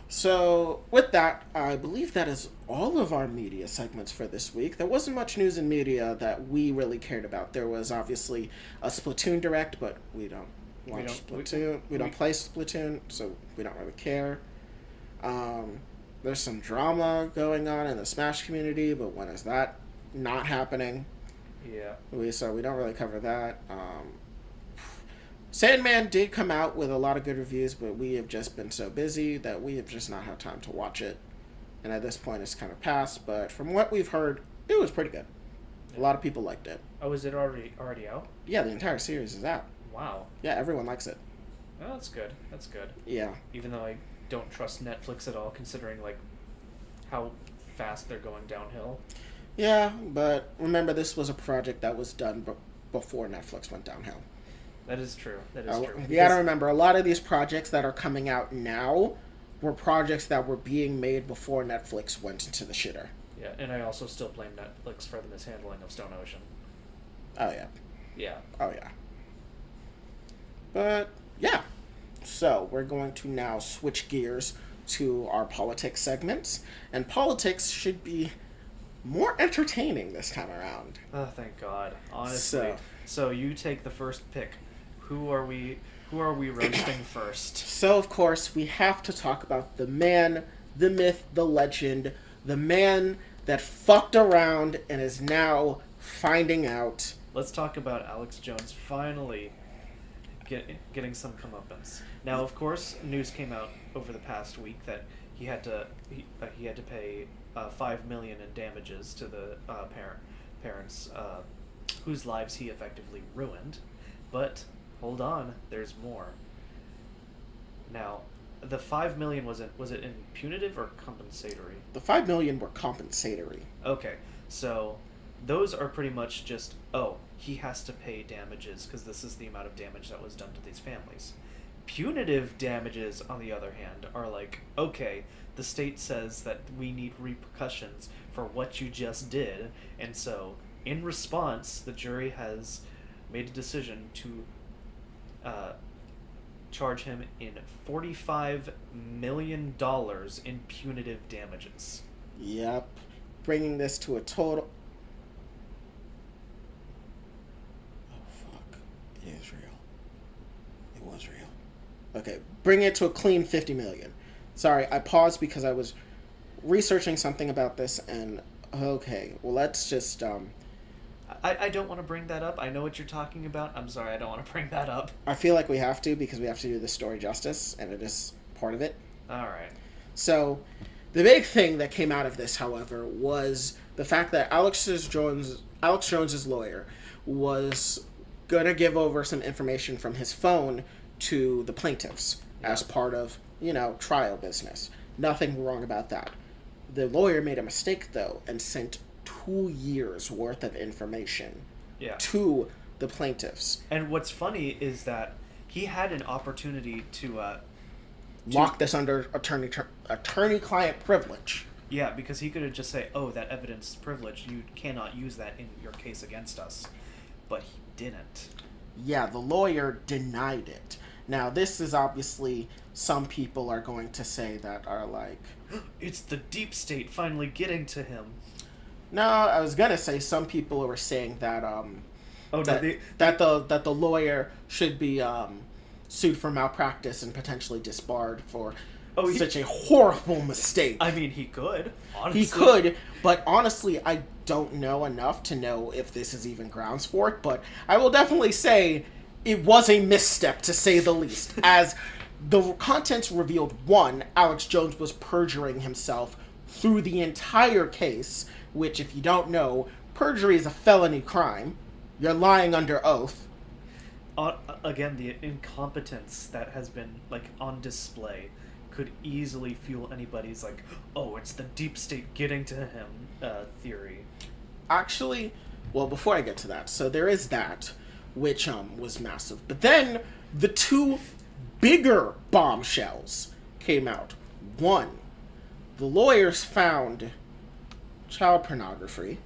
So, with that, I believe that is all of our media segments for this week. There wasn't much news in media that we really cared about. There was obviously a Splatoon Direct, but we don't watch Splatoon. We don't play Splatoon, so we don't really care. There's some drama going on in the Smash community, but when is that not happening? Yeah. So we don't really cover that. Sandman did come out with a lot of good reviews, but we have just been so busy that we have just not had time to watch it. And at this point, it's kind of passed. But from what we've heard, it was pretty good. A lot of people liked it. Oh, is it already out? Yeah, the entire series is out. Wow. Yeah, everyone likes it. Oh, that's good. That's good. Yeah. Even though I don't trust Netflix at all, considering how fast they're going downhill. Yeah, but remember, this was a project that was done before Netflix went downhill. That is true. That is true. You gotta remember, a lot of these projects that are coming out now were projects that were being made before Netflix went into the shitter. Yeah, and I also still blame Netflix for the mishandling of Stone Ocean. Oh, yeah. Yeah. Oh, yeah. But, yeah. So, we're going to now switch gears to our politics segments. And politics should be more entertaining this time around. Oh, thank God. Honestly. So you take the first pick. Who are we roasting first? So, of course, we have to talk about the man, the myth, the legend, the man that fucked around and is now finding out. Let's talk about Alex Jones finally getting some comeuppance. Now, of course, news came out over the past week that he had to pay $5 million in damages to the parents whose lives he effectively ruined. But hold on, there's more. Now, the $5 million was it in punitive or compensatory? The $5 million were compensatory. Okay, so those are pretty much just he has to pay damages because this is the amount of damage that was done to these families. Punitive damages, on the other hand, are okay, the state says that we need repercussions for what you just did, and so in response, the jury has made a decision to charge him in $45 million in punitive damages. Yep. Bringing this to a total... Oh, fuck. It is real. It was real. Okay, bring it to a clean $50 million. Sorry, I paused because I was researching something about this, and... Okay, well, let's just... I don't want to bring that up. I know what you're talking about. I'm sorry, I don't want to bring that up. I feel like we have to, because we have to do the story justice, and it is part of it. Alright. So, the big thing that came out of this, however, was the fact that Alex Jones's lawyer was going to give over some information from his phone to the plaintiffs as part of, trial business. Nothing wrong about that. The lawyer made a mistake, though, and sent 2 years worth of information to the plaintiffs. And what's funny is that he had an opportunity to lock this under attorney-client privilege. Yeah, because he could have just said, that evidence is privileged. You cannot use that in your case against us. But he didn't. Yeah, the lawyer denied it. Now, this is obviously... Some people are going to say that are it's the deep state finally getting to him. No, I was going to say some people were saying that Oh no, that the lawyer should be sued for malpractice and potentially disbarred for such a horrible mistake. I mean, he could. Honestly. He could, but honestly, I don't know enough to know if this is even grounds for it. But I will definitely say it was a misstep, to say the least. As the contents revealed, one, Alex Jones was perjuring himself through the entire case, which, if you don't know, perjury is a felony crime. You're lying under oath. Again, the incompetence that has been on display could easily fuel anybody's oh, it's the deep state getting to him theory. Actually, well, before I get to that, so there is that, which was massive. But then the two bigger bombshells came out. One, the lawyers found child pornography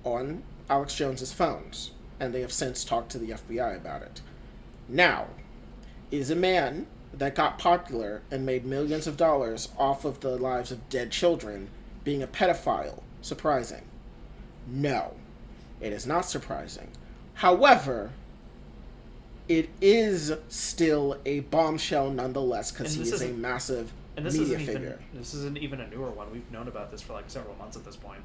on Alex Jones's phones, and they have since talked to the FBI about it. Now, is a man that got popular and made millions of dollars off of the lives of dead children being a pedophile surprising? No, it is not surprising. However, it is still a bombshell nonetheless, because he is a massive media figure. This isn't even a newer one. We've known about this for several months at this point.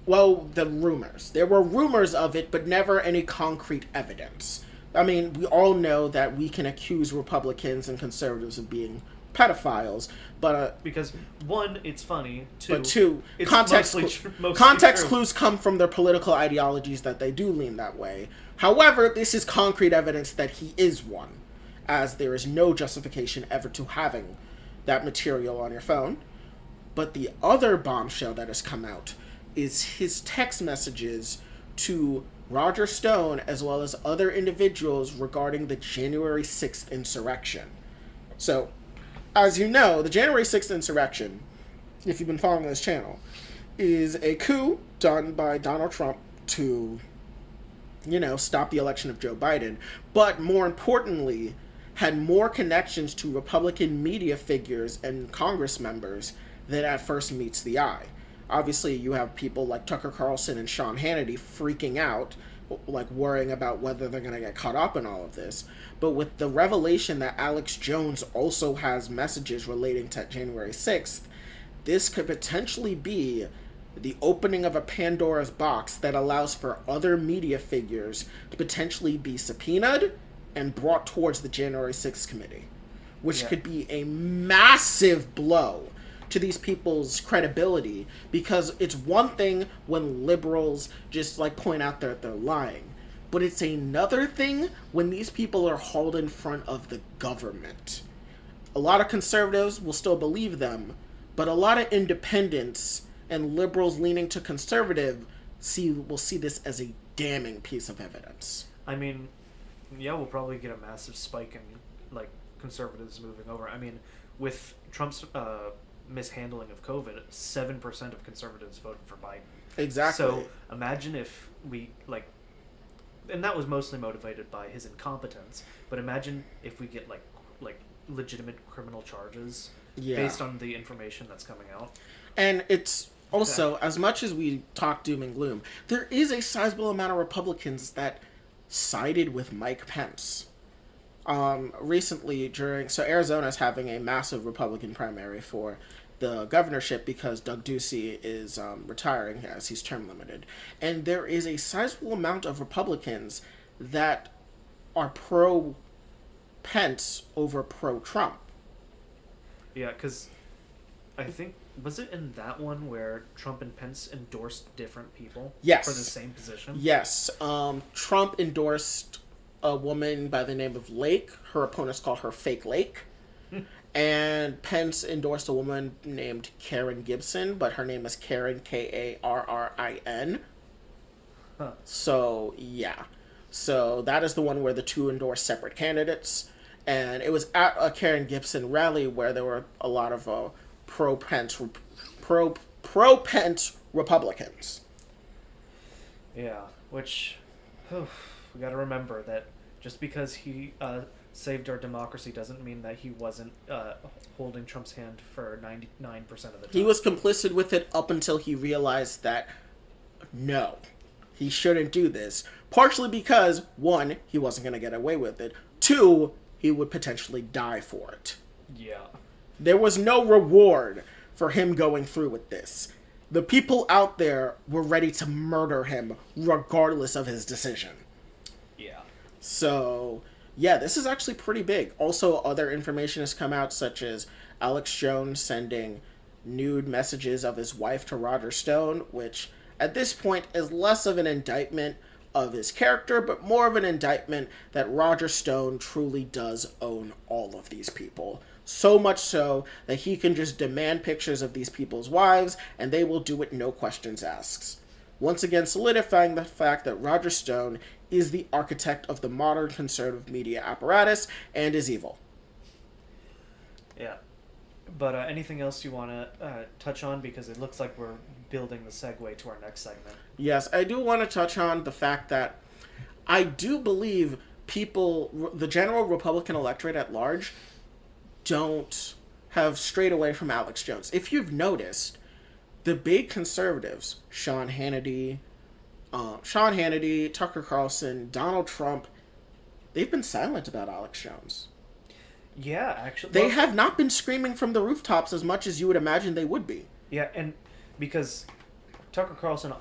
Well, the rumors. There were rumors of it, but never any concrete evidence. I mean, we all know that we can accuse Republicans and conservatives of being pedophiles, but because one, it's funny. Two, it's context clues come from their political ideologies that they do lean that way. However, this is concrete evidence that he is one, as there is no justification ever to having that material on your phone. But the other bombshell that has come out is his text messages to Roger Stone as well as other individuals regarding the January 6th insurrection. So, as you know, the January 6th insurrection, if you've been following this channel, is a coup done by Donald Trump to, stop the election of Joe Biden, but more importantly, had more connections to Republican media figures and Congress members than at first meets the eye. Obviously, you have people like Tucker Carlson and Sean Hannity freaking out, worrying about whether they're going to get caught up in all of this. But with the revelation that Alex Jones also has messages relating to January 6th, this could potentially be the opening of a Pandora's box that allows for other media figures to potentially be subpoenaed and brought towards the January 6th committee, which could be a massive blow to these people's credibility, because it's one thing when liberals just point out that they're lying, but it's another thing when these people are hauled in front of the government. A lot of conservatives will still believe them, but a lot of independents and liberals leaning to conservative will see this as a damning piece of evidence. I mean, we'll probably get a massive spike in conservatives moving over. I mean, with Trump's mishandling of COVID, 7% of conservatives voted for Biden. Exactly. So imagine if we and that was mostly motivated by his incompetence. But imagine if we get legitimate criminal charges based on the information that's coming out. And it's also, as much as we talk doom and gloom, there is a sizable amount of Republicans that sided with Mike Pence. Recently, Arizona's having a massive Republican primary for the governorship because Doug Ducey is retiring as he's term limited. And there is a sizable amount of Republicans that are pro-Pence over pro-Trump. Yeah, because I think, was it in that one where Trump and Pence endorsed different people for the same position? Yes. Trump endorsed a woman by the name of Lake. Her opponents call her Fake Lake. And Pence endorsed a woman named Karen Gibson, but her name is Karen, Karrin. Huh. So, yeah. So that is the one where the two endorsed separate candidates. And it was at a Karen Gibson rally where there were a lot of pro-Pence Republicans. Yeah, which we got to remember that just because he saved our democracy doesn't mean that he wasn't holding Trump's hand for 99% of the time. He was complicit with it up until he realized that no, he shouldn't do this. Partially because, 1, he wasn't going to get away with it. 2, he would potentially die for it. Yeah. There was no reward for him going through with this. The people out there were ready to murder him regardless of his decision. Yeah. So, yeah, this is actually pretty big. Also, other information has come out, such as Alex Jones sending nude messages of his wife to Roger Stone, which at this point is less of an indictment of his character, but more of an indictment that Roger Stone truly does own all of these people. So much so that he can just demand pictures of these people's wives, and they will do it no questions asked. Once again solidifying the fact that Roger Stone is the architect of the modern conservative media apparatus and is evil. Yeah. But anything else you want to touch on? Because it looks like we're building the segue to our next segment. Yes, I do want to touch on the fact that I do believe people, the general Republican electorate at large, don't have strayed away from Alex Jones. If you've noticed, the big conservatives, Sean Hannity, Tucker Carlson, Donald Trump, they've been silent about Alex Jones. Yeah, actually. They have not been screaming from the rooftops as much as you would imagine they would be. Yeah, and because Tucker Carlson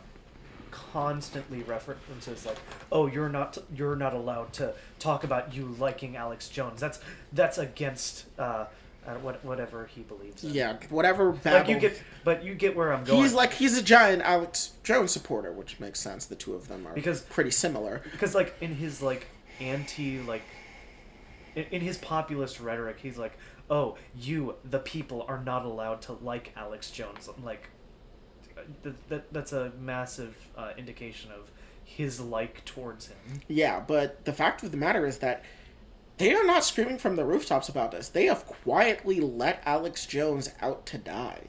constantly references like, "Oh, you're not allowed to talk about you liking Alex Jones. That's against whatever he believes in." Yeah, whatever babble. You get where I'm going. He's a giant Alex Jones supporter, which makes sense. The two of them are pretty similar. Because in his in his populist rhetoric, he's like, "Oh, you, the people, are not allowed to like Alex Jones." Like, that's a massive indication of his like towards him. Yeah, but the fact of the matter is that they are not screaming from the rooftops about this. They have quietly let Alex Jones out to die.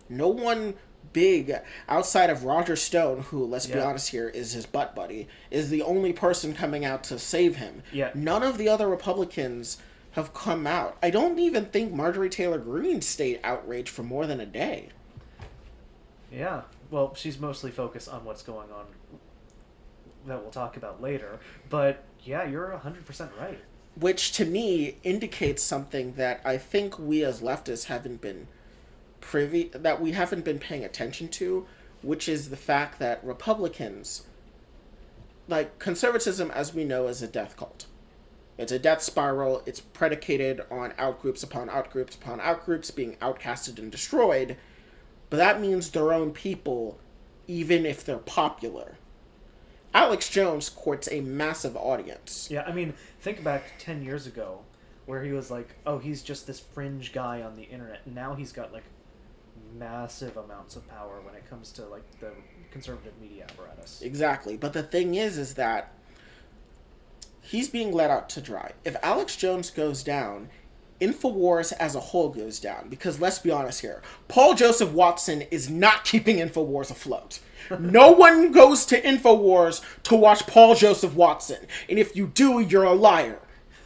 No one big outside of Roger Stone, who, let's be honest here, is his butt buddy, is the only person coming out to save him. Yeah. None of the other Republicans have come out. I don't even think Marjorie Taylor Greene stayed outraged for more than a day. Yeah. Well, she's mostly focused on what's going on that we'll talk about later. But yeah, you're 100% right. Which to me indicates something that I think we as leftists haven't been paying attention to, which is the fact that Republicans, like, conservatism, as we know, is a death cult. It's a death spiral. It's predicated on outgroups upon outgroups upon outgroups being outcasted and destroyed, but that means their own people, even if they're popular. Alex Jones courts a massive audience. Yeah, I mean, think back 10 years ago, where he was like, "Oh, he's just this fringe guy on the internet." And now he's got, like, massive amounts of power when it comes to, like, the conservative media apparatus. Exactly. But the thing is that he's being let out to dry. If Alex Jones goes down, InfoWars as a whole goes down. Because let's be honest here, Paul Joseph Watson is not keeping InfoWars afloat. No one goes to InfoWars to watch Paul Joseph Watson. And if you do, you're a liar.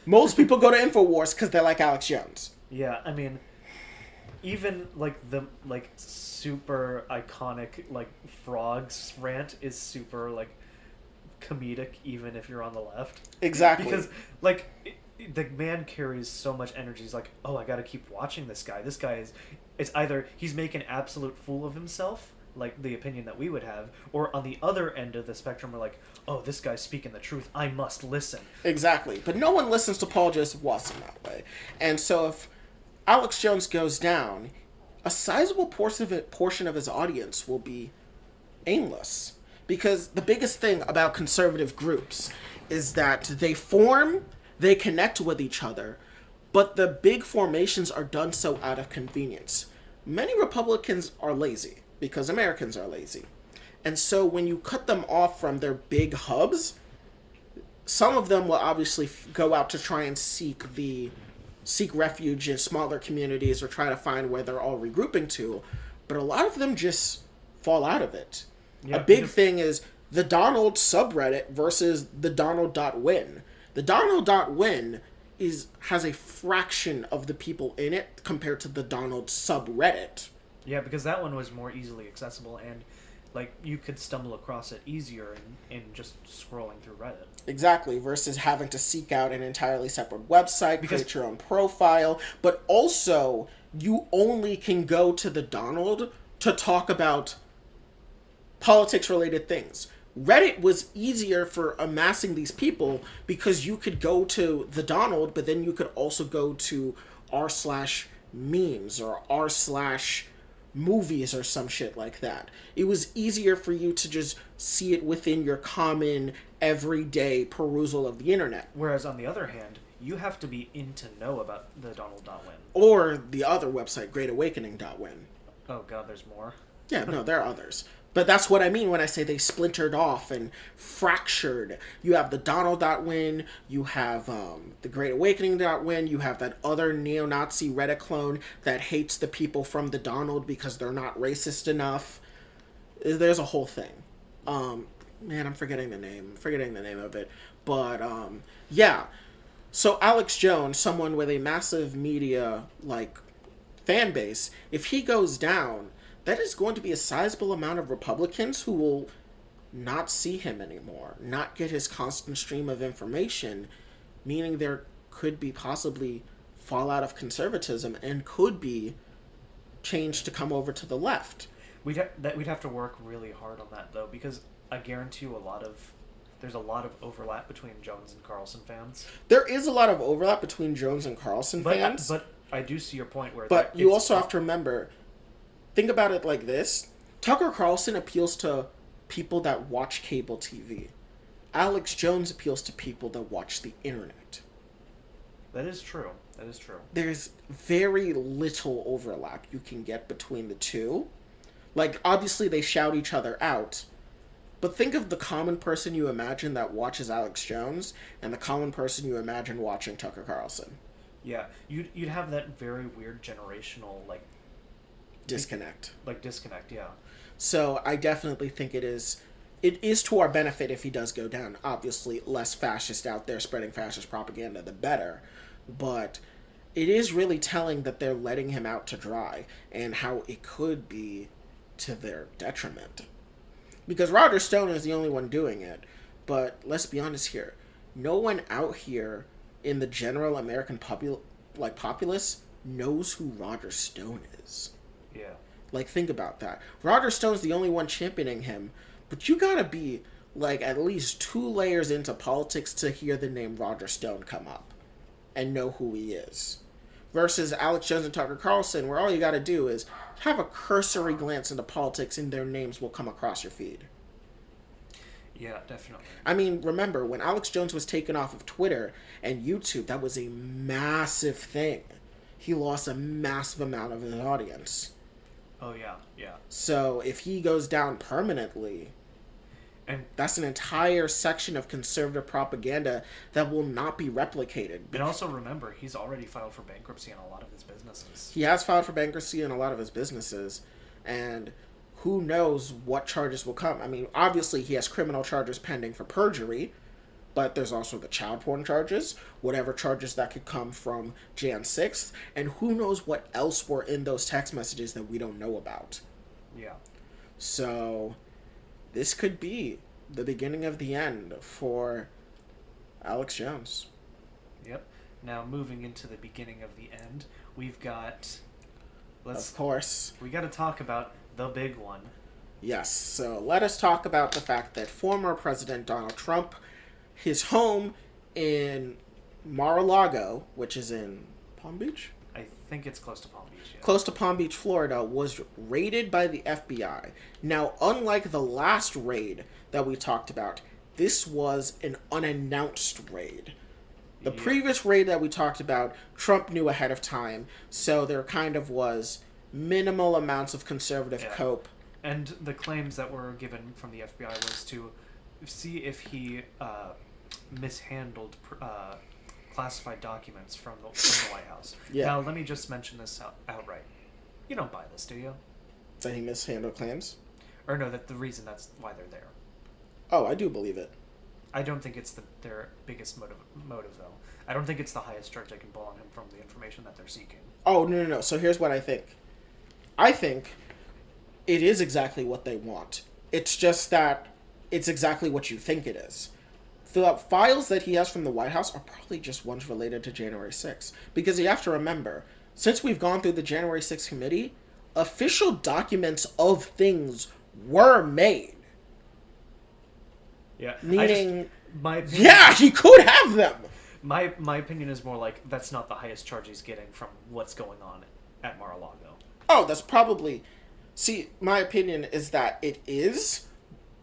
Most people go to InfoWars because they like Alex Jones. Yeah, I mean, even, like, the, like, super iconic, like, frogs rant is super, like, comedic, even if you're on the left. Exactly. Because, like, the man carries so much energy. He's like, "Oh, I gotta keep watching this guy. This guy it's either he's making an absolute fool of himself, like the opinion that we would have, or on the other end of the spectrum, we're like, oh, this guy's speaking the truth. I must listen." Exactly. But no one listens to Paul Joseph Watson that way. And so if Alex Jones goes down, a sizable portion of his audience will be aimless. Because the biggest thing about conservative groups is that they connect with each other, but the big formations are done so out of convenience. Many Republicans are lazy, because Americans are lazy. And so when you cut them off from their big hubs, some of them will obviously go out to try and seek refuge in smaller communities or try to find where they're all regrouping to, but a lot of them just fall out of it. Yeah, a big thing is the Donald subreddit versus the Donald.win. The Donald.win has a fraction of the people in it compared to the Donald subreddit. Yeah, because that one was more easily accessible, and Like, you could stumble across it easier in just scrolling through Reddit. Exactly, versus having to seek out an entirely separate website, create your own profile, but also you only can go to the Donald to talk about politics-related things. Reddit was easier for amassing these people because you could go to the Donald, but then you could also go to r/memes or r/movies or some shit like that. It was easier for you to just see it within your common everyday perusal of the internet. Whereas on the other hand, you have to be in to know about the Donald.win. Or the other website, greatawakening.win. Oh god, there's more? Yeah, no, there are others. But that's what I mean when I say they splintered off and fractured. You have the Donald.win, you have the greatawakening.win, you have that other neo-Nazi Reddit clone that hates the people from the Donald because they're not racist enough. There's a whole thing. Man, I'm forgetting the name of it. But, yeah. So Alex Jones, someone with a massive media, fan base, if he goes down, that is going to be a sizable amount of Republicans who will not see him anymore, not get his constant stream of information, meaning there could be possibly fallout of conservatism and could be change to come over to the left. We'd have to work really hard on that, though, because I guarantee you there's a lot of overlap between Jones and Carlson fans. There is a lot of overlap between Jones and Carlson fans. But I do see your point where... But you also have to remember, think about it like this. Tucker Carlson appeals to people that watch cable TV. Alex Jones appeals to people that watch the internet. That is true. There's very little overlap you can get between the two. Obviously they shout each other out. But think of the common person you imagine that watches Alex Jones and the common person you imagine watching Tucker Carlson. Yeah, you'd have that very weird generational, disconnect. Disconnect, yeah. So I definitely think it is to our benefit if he does go down. Obviously, less fascists out there spreading fascist propaganda, the better. But it is really telling that they're letting him out to dry and how it could be to their detriment. Because Roger Stone is the only one doing it. But let's be honest here. No one out here in the general American populace knows who Roger Stone is. Yeah. Think about that. Roger Stone's the only one championing him. But you gotta be, at least 2 layers into politics to hear the name Roger Stone come up. And know who he is. Versus Alex Jones and Tucker Carlson, where all you gotta do is have a cursory glance into politics and their names will come across your feed. Yeah, definitely. I mean, remember, when Alex Jones was taken off of Twitter and YouTube, that was a massive thing. He lost a massive amount of his audience. Oh, yeah. So, if he goes down permanently, and that's an entire section of conservative propaganda that will not be replicated. And also remember, he's already filed for bankruptcy in a lot of his businesses. He has filed for bankruptcy in a lot of his businesses, and who knows what charges will come. I mean, obviously he has criminal charges pending for perjury, but there's also the child porn charges, whatever charges that could come from Jan 6th, and who knows what else were in those text messages that we don't know about. Yeah. So this could be the beginning of the end for Alex Jones. Yep. Now, moving into the beginning of the end, we've got... Of course. We got to talk about the big one. Yes, so let us talk about the fact that former President Donald Trump, his home in Mar-a-Lago, which is in Palm Beach? I think it's close to Palm Beach, yeah. Close to Palm Beach, Florida, was raided by the FBI. Now, unlike the last raid that we talked about, this was an unannounced raid. The previous raid that we talked about, Trump knew ahead of time, so there kind of was minimal amounts of conservative cope. And the claims that were given from the FBI was to see if he mishandled classified documents from the White House. Yeah. Now, let me just mention this outright. You don't buy this, do you? That he mishandled claims? Or no, that the reason that's why they're there. Oh, I do believe it. I don't think it's their biggest motive, though. I don't think it's the highest charge they can pull on him from the information that they're seeking. Oh, no. So here's what I think. I think it is exactly what they want. It's just that it's exactly what you think it is. The files that he has from the White House are probably just ones related to January 6th. Because you have to remember, since we've gone through the January 6th committee, official documents of things were made. Yeah. Meaning, my opinion, yeah, he could have them. My opinion is more like that's not the highest charge he's getting from what's going on at Mar-a-Lago. Oh, that's probably... See, my opinion is that it is,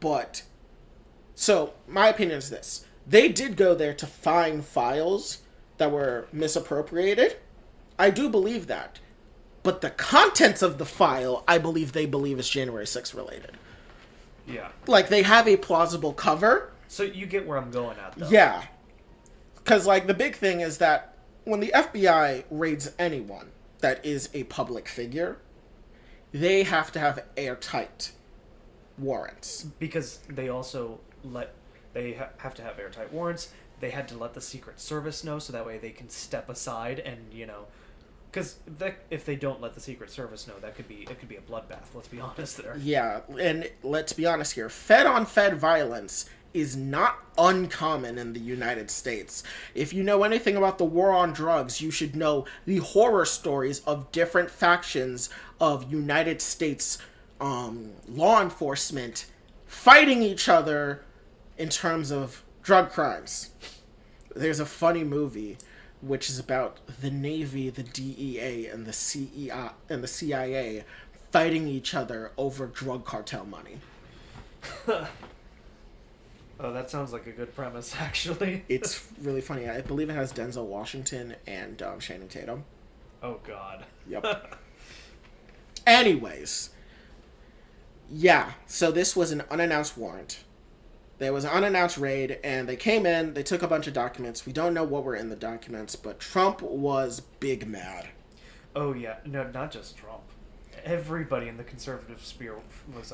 but... So, my opinion is this. They did go there to find files that were misappropriated. I do believe that. But the contents of the file, I believe they believe is January 6th related. Yeah. Like, they have a plausible cover. So you get where I'm going at, though. Yeah. Because, like, the big thing is that when the FBI raids anyone that is a public figure, they have to have airtight warrants. Because they also have to have airtight warrants. They had to let the Secret Service know so that way they can step aside and, because if they don't let the Secret Service know, it could be a bloodbath. Let's be honest there. Yeah, and let's be honest here. Fed-on-Fed violence is not uncommon in the United States. If you know anything about the war on drugs, you should know the horror stories of different factions of United States law enforcement fighting each other in terms of drug crimes. There's a funny movie which is about the Navy, the DEA, and the CIA fighting each other over drug cartel money. Oh, that sounds like a good premise, actually. It's really funny. I believe it has Denzel Washington and Channing Tatum. Oh, God. Yep. Anyways. Yeah, so this was an unannounced warrant. There was an unannounced raid, and they came in, they took a bunch of documents. We don't know what were in the documents, but Trump was big mad. Oh, yeah. No, not just Trump. Everybody in the conservative sphere was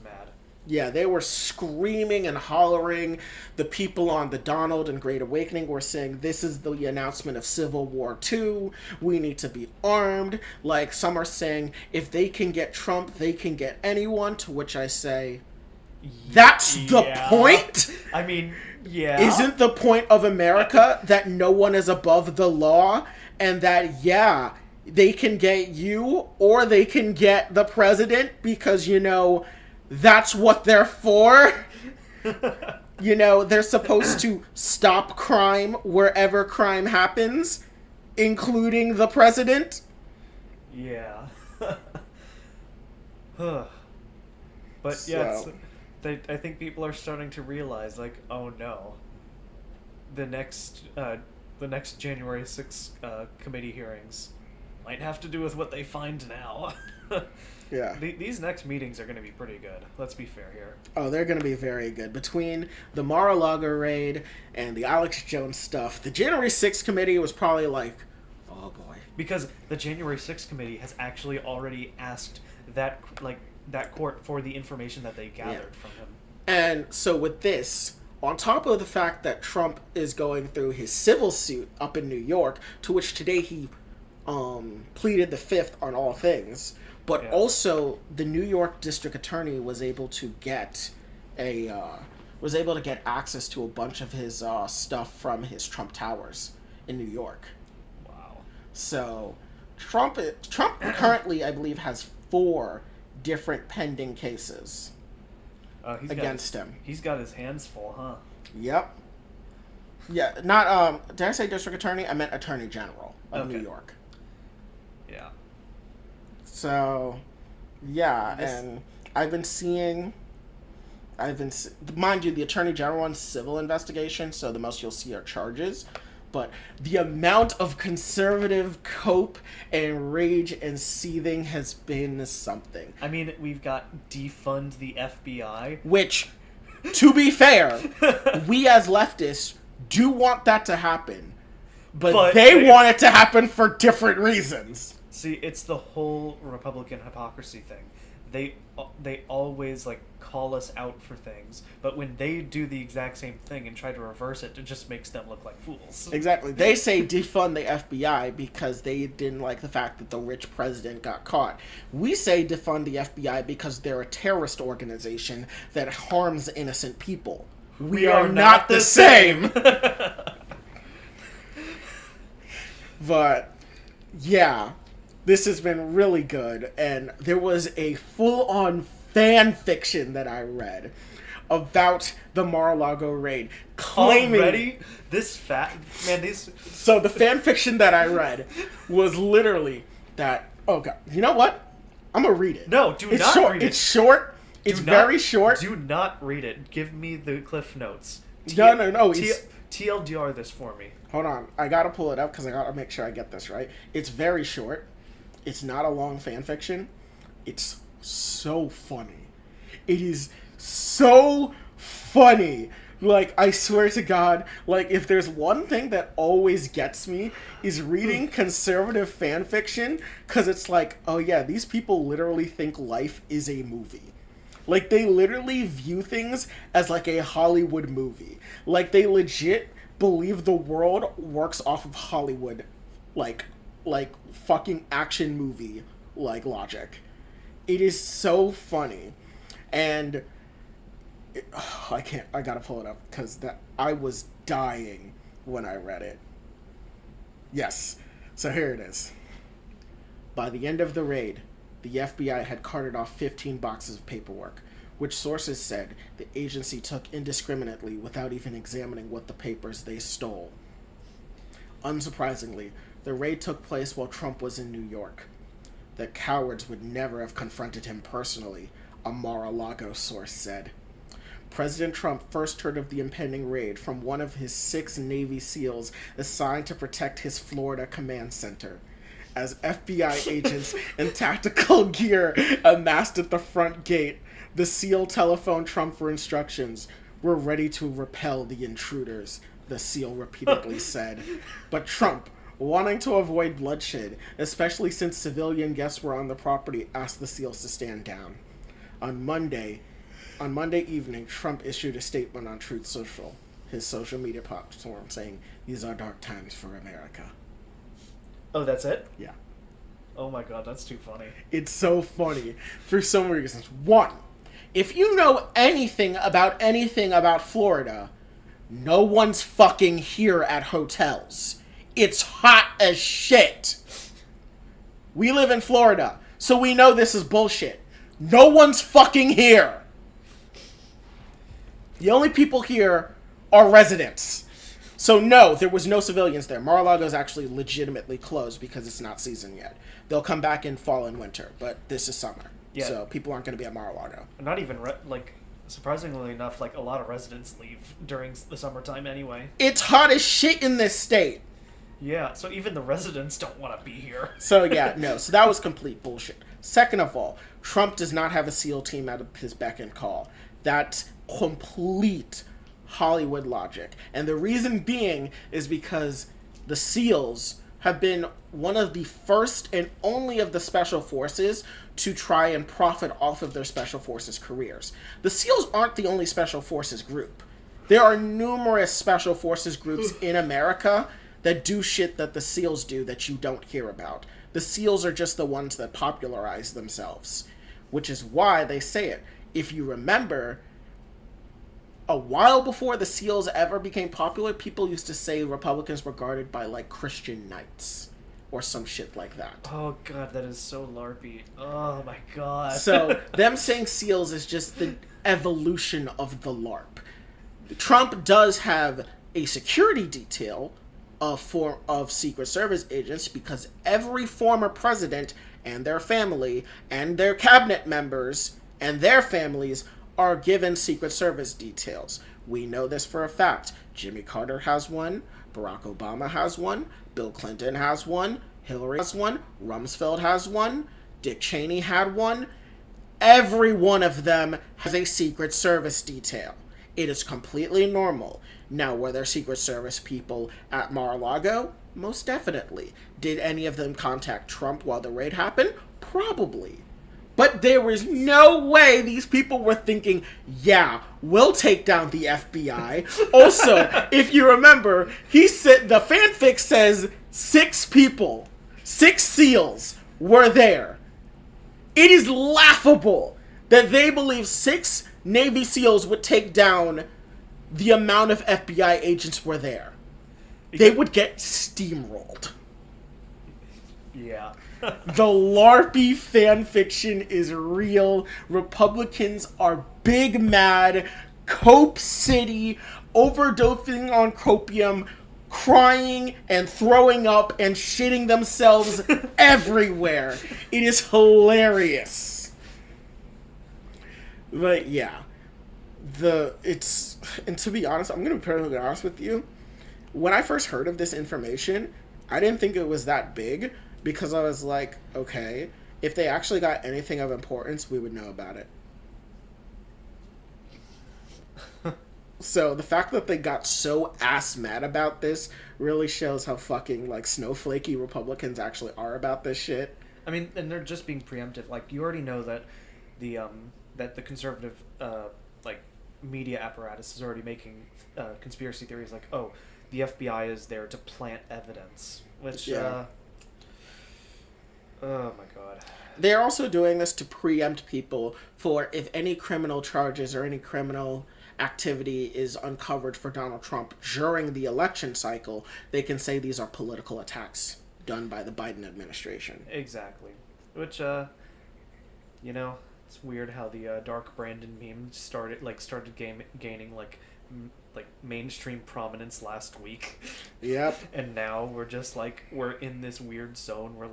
mad. Yeah, they were screaming and hollering. The people on the Donald and Great Awakening were saying, this is the announcement of Civil War II. We need to be armed. Like, some are saying, if they can get Trump, they can get anyone. To which I say, that's the point? I mean, yeah. Isn't the point of America that no one is above the law? And that, yeah, they can get you or they can get the president because, that's what they're for. They're supposed to stop crime wherever crime happens, including the president. Yeah. But yeah, I think people are starting to realize, like, oh no, the next January 6th committee hearings might have to do with what they find now. Yeah. These next meetings are going to be pretty good. Let's be fair here. Oh, they're going to be very good. Between the Mar-a-Lago raid and the Alex Jones stuff, the January 6th committee was probably like, oh boy. Because the January 6th committee has actually already asked that court for the information that they gathered from him. And so with this, on top of the fact that Trump is going through his civil suit up in New York, to which today he pleaded the fifth on all things, but also the New York district attorney was able to get access to a bunch of his stuff from his Trump Towers in New York. Wow. So Trump currently, I believe, has 4 different pending cases against him. He's got his hands full, huh? Yep. Yeah, not did I say district attorney? I meant attorney general of New York. Yeah. So, yeah, and mind you, the attorney general on civil investigation, so the most you'll see are charges, but the amount of conservative cope and rage and seething has been something. I mean, we've got defund the FBI. Which, to be fair, we as leftists do want that to happen, but they want it to happen for different reasons. See, it's the whole Republican hypocrisy thing. they always like call us out for things, but when they do the exact same thing and try to reverse it, it just makes them look like fools. Exactly. They say defund the FBI because they didn't like the fact that the rich president got caught. We say defund the FBI because they're a terrorist organization that harms innocent people. We are not the same. But yeah, this has been really good, and there was a full-on fan fiction that I read about the Mar-a-Lago raid, claiming... Already? This fat... Man, these... So the fan fiction that I read was literally that... Oh, God. You know what? I'm gonna read it. No, do not read it. It's short. It's very short. Do not read it. Give me the cliff notes. No. TLDR this for me. Hold on. I gotta pull it up because I gotta make sure I get this right. It's very short. It's not a long fan fiction. It's so funny. It is so funny. Like, I swear to God, like, if there's one thing that always gets me is reading conservative fan fiction, because it's like, oh yeah, these people literally think life is a movie. Like, they literally view things as like a Hollywood movie. Like, they legit believe the world works off of Hollywood, like fucking action movie, like, logic. It is so funny. And I gotta pull it up because I was dying when I read it. Yes. So here it is. By the end of the raid, the FBI had carted off 15 boxes of paperwork, which sources said the agency took indiscriminately without even examining what the papers they stole. Unsurprisingly, the raid took place while Trump was in New York. The cowards would never have confronted him personally, a Mar-a-Lago source said. President Trump first heard of the impending raid from one of his 6 Navy SEALs assigned to protect his Florida command center. As FBI agents in tactical gear amassed at the front gate, the SEAL telephoned Trump for instructions. "We're ready to repel the intruders," the SEAL repeatedly said. But Trump, wanting to avoid bloodshed, especially since civilian guests were on the property, asked the SEALs to stand down. On Monday evening, Trump issued a statement on Truth Social, his social media platform, saying, "These are dark times for America." Oh, that's it? Yeah. Oh my God, that's too funny. It's so funny for so many reasons. One, if you know anything about Florida, no one's fucking here at hotels. It's hot as shit. We live in Florida, so we know this is bullshit. No one's fucking here. The only people here are residents. So no, there was no civilians there. Mar-a-Lago is actually legitimately closed because it's not season yet. They'll come back in fall and winter, but this is summer. Yeah. So people aren't going to be at Mar-a-Lago. Not even, surprisingly enough, a lot of residents leave during the summertime anyway. It's hot as shit in this state. Yeah, so even the residents don't want to be here. So yeah, no, so that was complete bullshit. Second of all, Trump does not have a SEAL team at his beck and call. That's complete Hollywood logic. And the reason being is because the SEALs have been one of the first and only of the special forces to try and profit off of their special forces careers. The SEALs aren't the only special forces group. There are numerous special forces groups in America that do shit that the SEALs do that you don't hear about. The SEALs are just the ones that popularize themselves, which is why they say it. If you remember, a while before the SEALs ever became popular, people used to say Republicans were guarded by, Christian knights or some shit like that. Oh, God, that is so LARPy. Oh, my God. So, them saying SEALs is just the evolution of the LARP. Trump does have a security detail of Secret Service agents because every former president and their family and their cabinet members and their families are given Secret Service details. We know this for a fact. Jimmy Carter has one, Barack Obama has one, Bill Clinton has one, Hillary has one, Rumsfeld has one, Dick Cheney had one. Every one of them has a Secret Service detail. It is completely normal. Now, were there Secret Service people at Mar-a-Lago? Most definitely. Did any of them contact Trump while the raid happened? Probably. But there was no way these people were thinking, yeah, we'll take down the FBI. Also, if you remember, he said the fanfic says 6 people, 6 SEALs were there. It is laughable that they believe 6 Navy SEALs would take down the amount of FBI agents were there. They would get steamrolled. Yeah. The LARPy fanfiction is real. Republicans are big mad. Cope City, overdosing on copium, crying and throwing up and shitting themselves everywhere. It is hilarious. But yeah. And to be honest, I'm going to be perfectly honest with you. When I first heard of this information, I didn't think it was that big. Because I was like, okay, if they actually got anything of importance, we would know about it. So the fact that they got so ass mad about this really shows how fucking, like, snowflakey Republicans actually are about this shit. I mean, and they're just being preemptive. Like, you already know that the conservative, like, media apparatus is already making conspiracy theories like, oh, the FBI is there to plant evidence. Which, yeah. Oh my god. They're also doing this to preempt people for if any criminal charges or any criminal activity is uncovered for Donald Trump during the election cycle, they can say these are political attacks done by the Biden administration. Exactly. Which, you know, it's weird how the Dark Brandon meme started gaining mainstream prominence last week. Yep. And now we're in this weird zone where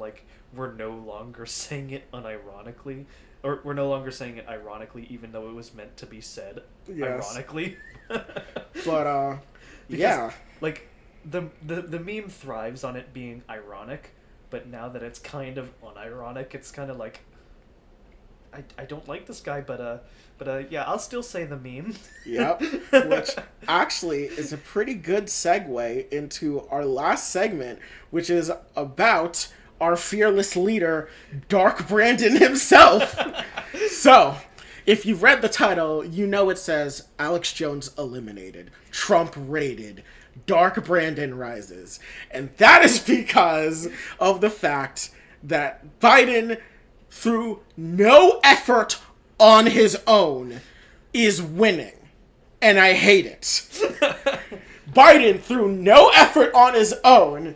we're no longer saying it unironically, or we're no longer saying it ironically, even though it was meant to be said ironically. But yeah, like the meme thrives on it being ironic, but now that it's kind of unironic, it's kind of like I don't like this guy, but yeah, I'll still say the meme. Yep. Which actually is a pretty good segue into our last segment, which is about our fearless leader, Dark Brandon himself. So, if you've read the title, you know it says Alex Jones eliminated, Trump raided, Dark Brandon rises. And that is because of the fact that Biden, through no effort on his own, is winning. And I hate it. Biden, through no effort on his own,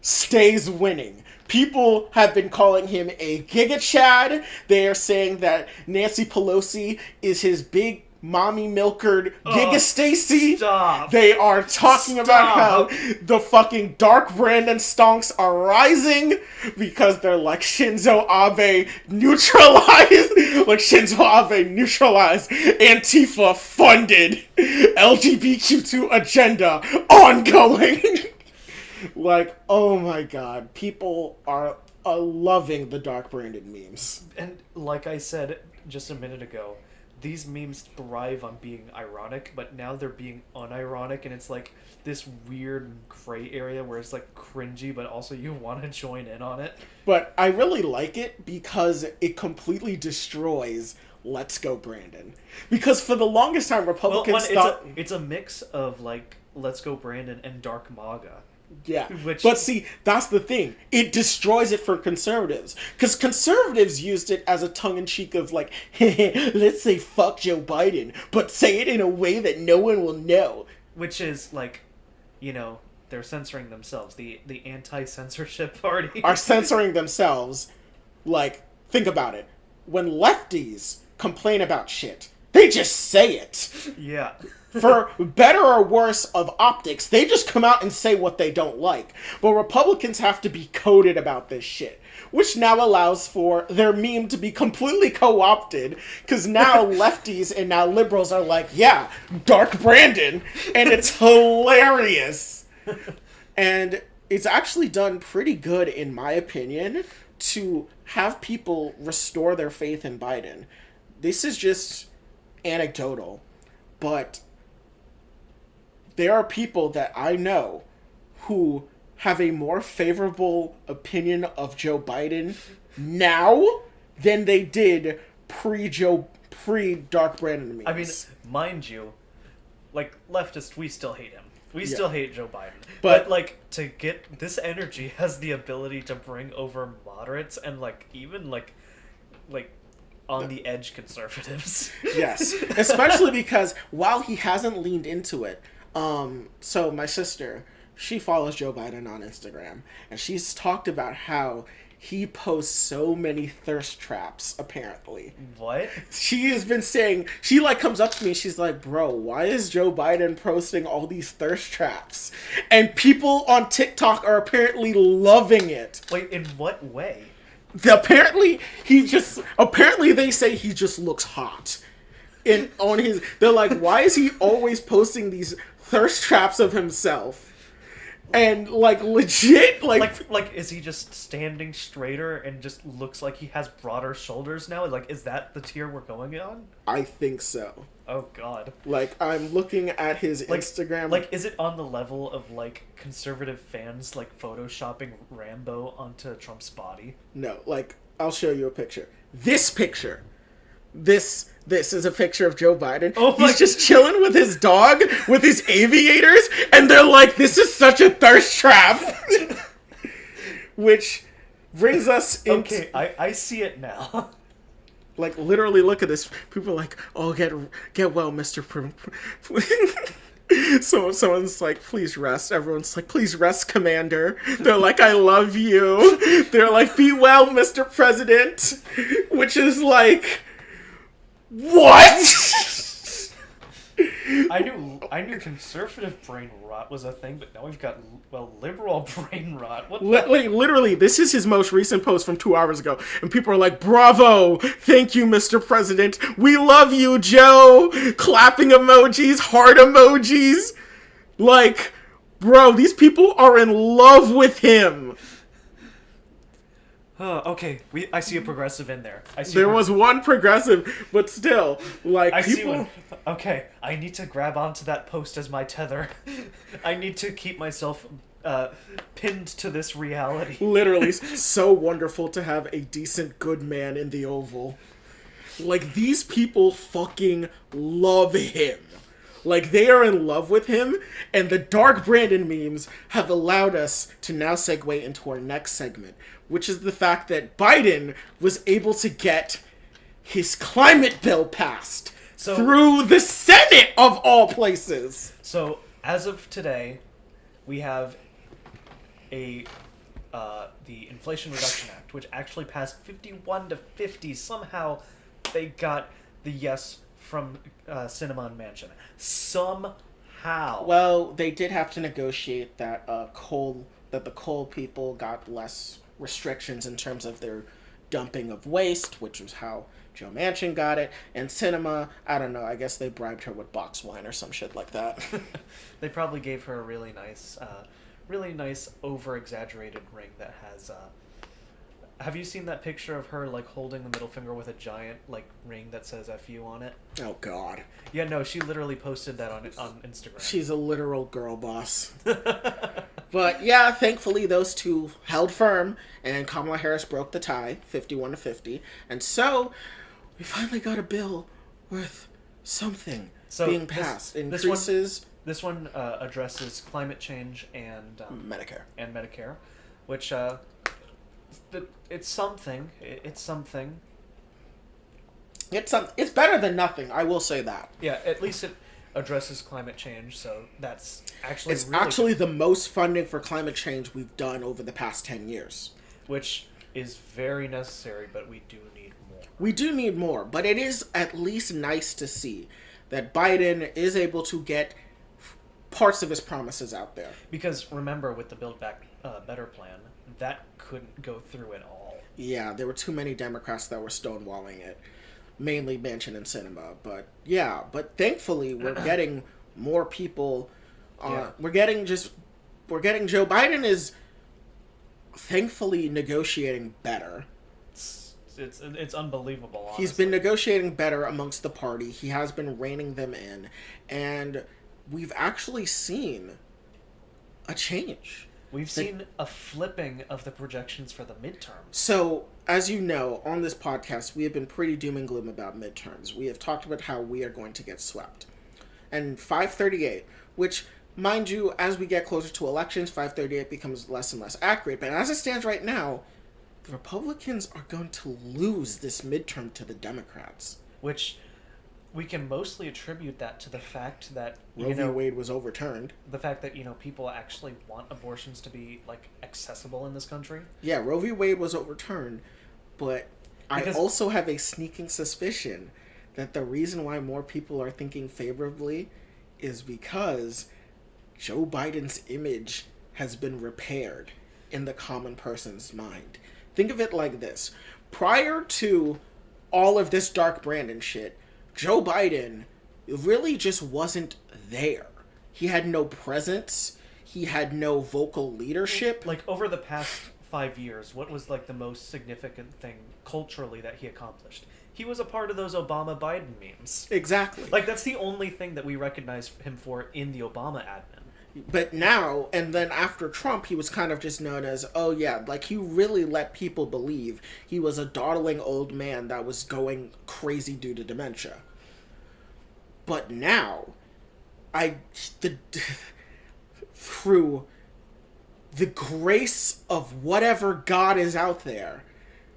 stays winning. People have been calling him a Giga Chad. They are saying that Nancy Pelosi is his big mommy milkered Giga Stacy. Stop. They are talking about how the fucking Dark Brandon stonks are rising because they're like Shinzo Abe neutralized. Like Shinzo Abe neutralized Antifa funded LGBTQ agenda ongoing. Like, oh my god, people are loving the Dark Brandon memes. And like I said just a minute ago, these memes thrive on being ironic, but now they're being unironic, and it's like this weird gray area where it's like cringy, but also you want to join in on it. But I really like it because it completely destroys Let's Go Brandon. Because for the longest time, Republicans thought... It's a mix of, like, Let's Go Brandon and Dark MAGA. Yeah, but see, that's the thing. It destroys it for conservatives. Because conservatives used it as a tongue-in-cheek of like, let's say fuck Joe Biden, but say it in a way that no one will know. Which is, like, you know, they're censoring themselves. The anti-censorship party are censoring themselves. Like, think about it. When lefties complain about shit, they just say it. Yeah. For better or worse of optics, they just come out and say what they don't like. But Republicans have to be coded about this shit, which now allows for their meme to be completely co-opted, because now lefties and now liberals are like, yeah, Dark Brandon, and it's hilarious. And it's actually done pretty good, in my opinion, to have people restore their faith in Biden. This is just anecdotal, but there are people that I know who have a more favorable opinion of Joe Biden now than they did pre-Dark Brandon memes. I mean, mind you, like, leftists, we still hate him. We still hate Joe Biden. But, like, to get... This energy has the ability to bring over moderates and, like, even, like on-the-edge conservatives. Yes. Especially because while he hasn't leaned into it, so my sister, she follows Joe Biden on Instagram, and she's talked about how he posts so many thirst traps, apparently. What? She has been saying, she, like, comes up to me, she's like, bro, why is Joe Biden posting all these thirst traps? And people on TikTok are apparently loving it. Wait, in what way? Apparently they say he just looks hot. They're like, why is he always posting these thirst traps of himself? And, like, legit, like, is he just standing straighter and just looks like he has broader shoulders now? Like, is that the tier we're going on? I think so. Oh, God. Like, I'm looking at his Instagram. Like, is it on the level of, like, conservative fans, like, photoshopping Rambo onto Trump's body? No, like, I'll show you a picture. This picture. This is a picture of Joe Biden. Oh, he's just chilling with his dog, with his aviators, and they're like, this is such a thirst trap. Which brings us into... Okay, I see it now. Like, literally, look at this. People are like, oh, get well, Mr. So someone's like, please rest. Everyone's like, please rest, Commander. They're like, I love you. They're like, be well, Mr. President. Which is like... What? I knew conservative brain rot was a thing, but now we've got, well, liberal brain rot. What? Literally, this is his most recent post from 2 hours ago, and people are like, bravo, thank you, Mr. President, we love you, Joe, clapping emojis, heart emojis. Like, bro, these people are in love with him. Okay, I see a progressive in there. There was one progressive, but still, like, I people... see one. Okay, I need to grab onto that post as my tether. I need to keep myself pinned to this reality. Literally, so wonderful to have a decent good man in the Oval. Like, these people fucking love him. Like, they are in love with him, and the Dark Brandon memes have allowed us to now segue into our next segment, which is the fact that Biden was able to get his climate bill passed through the Senate, of all places. So, as of today, we have the Inflation Reduction Act, which actually passed 51-50. Somehow, they got the yes from Cinema and Manchin. Somehow. Well, they did have to negotiate that the coal people got less restrictions in terms of their dumping of waste, which was how Joe Manchin got it. And Cinema, I don't know, I guess they bribed her with box wine or some shit like that. They probably gave her a really nice over-exaggerated ring that has... Have you seen that picture of her, like, holding the middle finger with a giant, like, ring that says F you on it? Oh, God. Yeah, no, she literally posted that on Instagram. She's a literal girl boss. But, yeah, thankfully those two held firm, and Kamala Harris broke the tie, 51-50. And so, we finally got a bill with something being passed. This one addresses climate change and... Medicare. Which... It's something. It's something. It's better than nothing. I will say that. Yeah, at least it addresses climate change. So that's actually actually the most funding for climate change we've done over the past 10 years, which is very necessary. But we do need more. We do need more, but it is at least nice to see that Biden is able to get parts of his promises out there. Because remember, with the Build Back Better plan, that couldn't go through at all. Yeah, there were too many Democrats that were stonewalling it. Mainly Manchin and Cinema. But thankfully we're getting more people. We're getting Joe Biden is thankfully negotiating better. It's unbelievable, honestly. He's been negotiating better amongst the party. He has been reining them in. And we've actually seen a change. We've seen a flipping of the projections for the midterms. So, as you know, on this podcast, we have been pretty doom and gloom about midterms. We have talked about how we are going to get swept. And 538, which, mind you, as we get closer to elections, 538 becomes less and less accurate. But as it stands right now, the Republicans are going to lose this midterm to the Democrats. Which we can mostly attribute that to the fact that Roe v. Wade was overturned. The fact that, people actually want abortions to be, accessible in this country. Yeah, Roe v. Wade was overturned, but I also have a sneaking suspicion that the reason why more people are thinking favorably is because Joe Biden's image has been repaired in the common person's mind. Think of it like this. Prior to all of this Dark Brandon shit, Joe Biden really just wasn't there. He had no presence. He had no vocal leadership. Over the past 5 years, what was, the most significant thing culturally that he accomplished? He was a part of those Obama-Biden memes. Exactly. That's the only thing that we recognize him for in the Obama admin. But now, and then after Trump, he was kind of just known as, oh yeah, he really let people believe he was a dawdling old man that was going crazy due to dementia. But now, through the grace of whatever God is out there,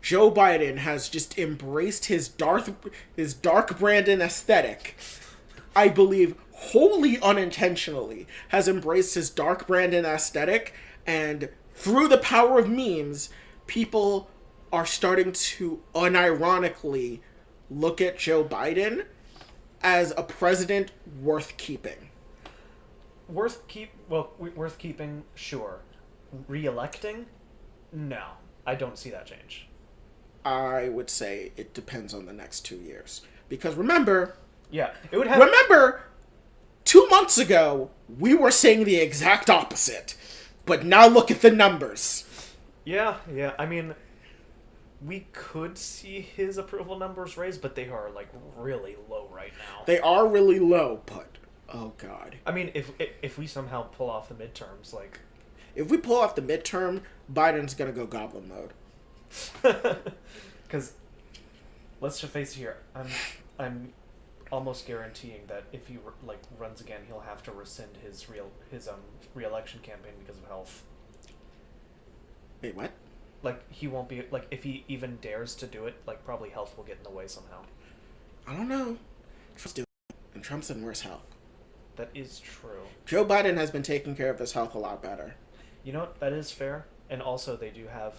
Joe Biden has just embraced his dark Brandon aesthetic. I believe wholly unintentionally has embraced his dark Brandon aesthetic, and through the power of memes, people are starting to unironically look at Joe Biden as a president worth keeping. Worth keeping, sure. Re-electing? No. I don't see that change. I would say it depends on the next 2 years. Because remember... Yeah, it would have... Remember, 2 months ago, we were saying the exact opposite. But now look at the numbers. Yeah. I mean, we could see his approval numbers raise, but they are, really low right now. They are really low, but... Oh, God. I mean, if we somehow pull off the midterms, If we pull off the midterm, Biden's gonna go goblin mode. Because, let's just face it here, I'm almost guaranteeing that if he runs again, he'll have to rescind his re-election campaign because of health. Wait, what? He won't be if he even dares to do it. Probably health will get in the way somehow. I don't know. Trump's doing it, and Trump's in worse health. That is true. Joe Biden has been taking care of his health a lot better. You know what? That is fair, and also they do have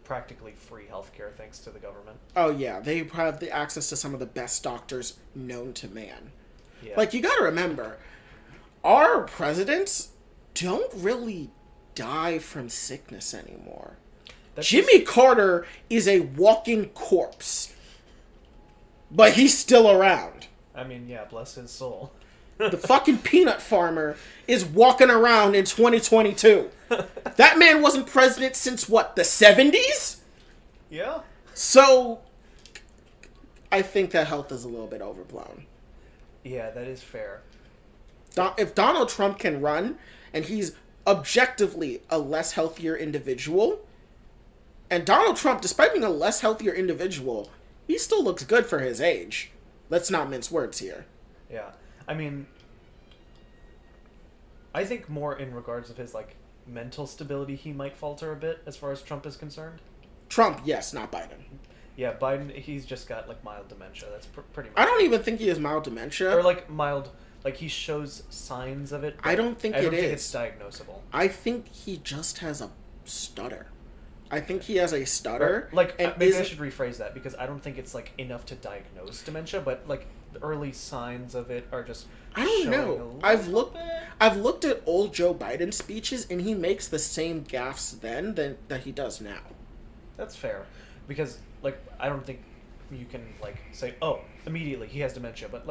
practically free healthcare thanks to the government. Oh yeah, they have the access to some of the best doctors known to man. Yeah. You gotta remember, our presidents don't really die from sickness anymore. Jimmy Carter is a walking corpse, but he's still around. I mean, yeah, bless his soul. The fucking peanut farmer is walking around in 2022. That man wasn't president since, what, the 70s? Yeah. So, I think that health is a little bit overblown. Yeah, that is fair. If Donald Trump can run, and he's objectively a less healthier individual, and Donald Trump, despite being a less healthier individual, he still looks good for his age. Let's not mince words here. Yeah. I mean, I think more in regards of his, mental stability, he might falter a bit as far as Trump is concerned. Trump, yes, not Biden. Yeah, Biden, he's just got, mild dementia. That's pretty much I don't even think he has mild dementia. Or, mild, he shows signs of it. I don't think it is. I don't think it's diagnosable. I think he just has a stutter. I think he has a stutter. Maybe I should rephrase that, because I don't think it's, enough to diagnose dementia, but, the early signs of it are just I don't know. I've looked at old Joe Biden speeches, and he makes the same gaffes then that he does now. That's fair, because I don't think you can say, oh, immediately he has dementia, but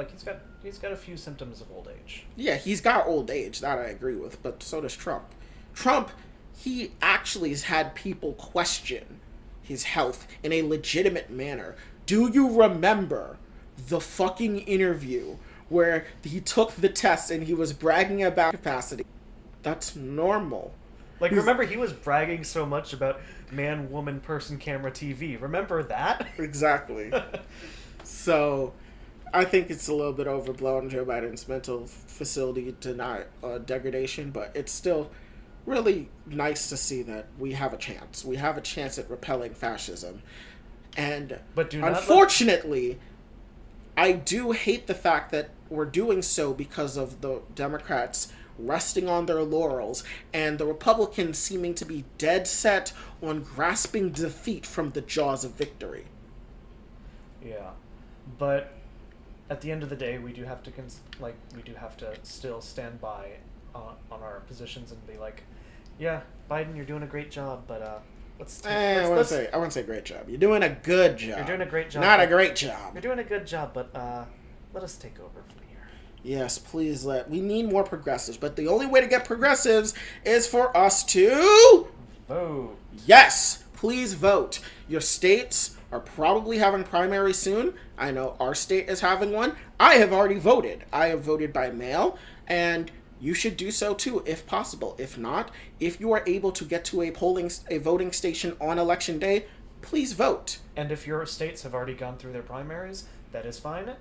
he's got a few symptoms of old age. Yeah, he's got old age, that I agree with, but so does Trump. Trump, he actually has had people question his health in a legitimate manner. Do you remember the fucking interview where he took the test and he was bragging about capacity? That's normal. Like, remember, he was bragging so much about man, woman, person, camera, TV. Remember that? Exactly. So, I think it's a little bit overblown, Joe Biden's mental facility degradation, but it's still really nice to see that we have a chance. We have a chance at repelling fascism. And unfortunately, I do hate the fact that we're doing so because of the Democrats resting on their laurels and the Republicans seeming to be dead set on grasping defeat from the jaws of victory. Yeah, but at the end of the day, we do have to still stand by on our positions and be like, yeah, Biden, you're doing a great job, but I wouldn't say great job. You're doing a good job. You're doing a great job. Not a great job. You're doing a good job, but let us take over from here. Yes, please we need more progressives, but the only way to get progressives is for us to vote. Yes, please vote. Your states are probably having primaries soon. I know our state is having one. I have already voted. I have voted by mail, and you should do so too, if possible. If not, if you are able to get to a voting station on election day, please vote. And if your states have already gone through their primaries, that is fine.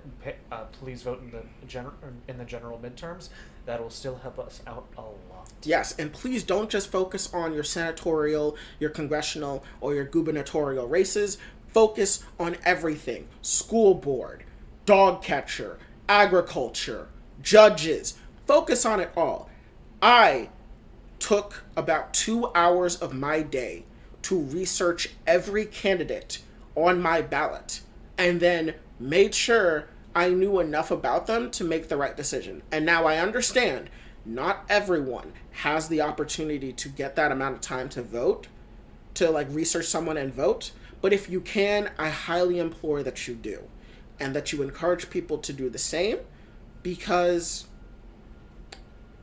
Please vote in the general midterms. That will still help us out a lot. Yes, and please don't just focus on your senatorial, your congressional, or your gubernatorial races. Focus on everything. School board, dog catcher, agriculture, judges. Focus on it all. I took about 2 hours of my day to research every candidate on my ballot and then made sure I knew enough about them to make the right decision. And now I understand not everyone has the opportunity to get that amount of time to vote, to research someone and vote. But if you can, I highly implore that you do and that you encourage people to do the same, because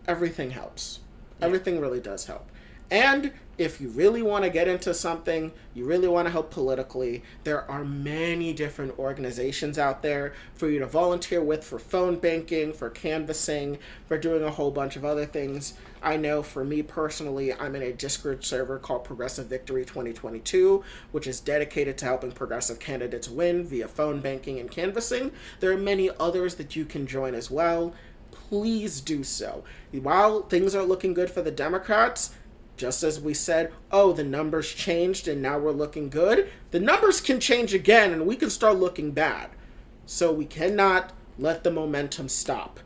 everything helps. Everything really does help. And if you really want to get into something, you really want to help politically, there are many different organizations out there for you to volunteer with, for phone banking, for canvassing, for doing a whole bunch of other things. I know for me personally, I'm in a Discord server called Progressive Victory 2022, which is dedicated to helping progressive candidates win via phone banking and canvassing. There are many others that you can join as well. Please do so. While things are looking good for the Democrats, just as we said, the numbers changed and now we're looking good, the numbers can change again and we can start looking bad. So we cannot let the momentum stop.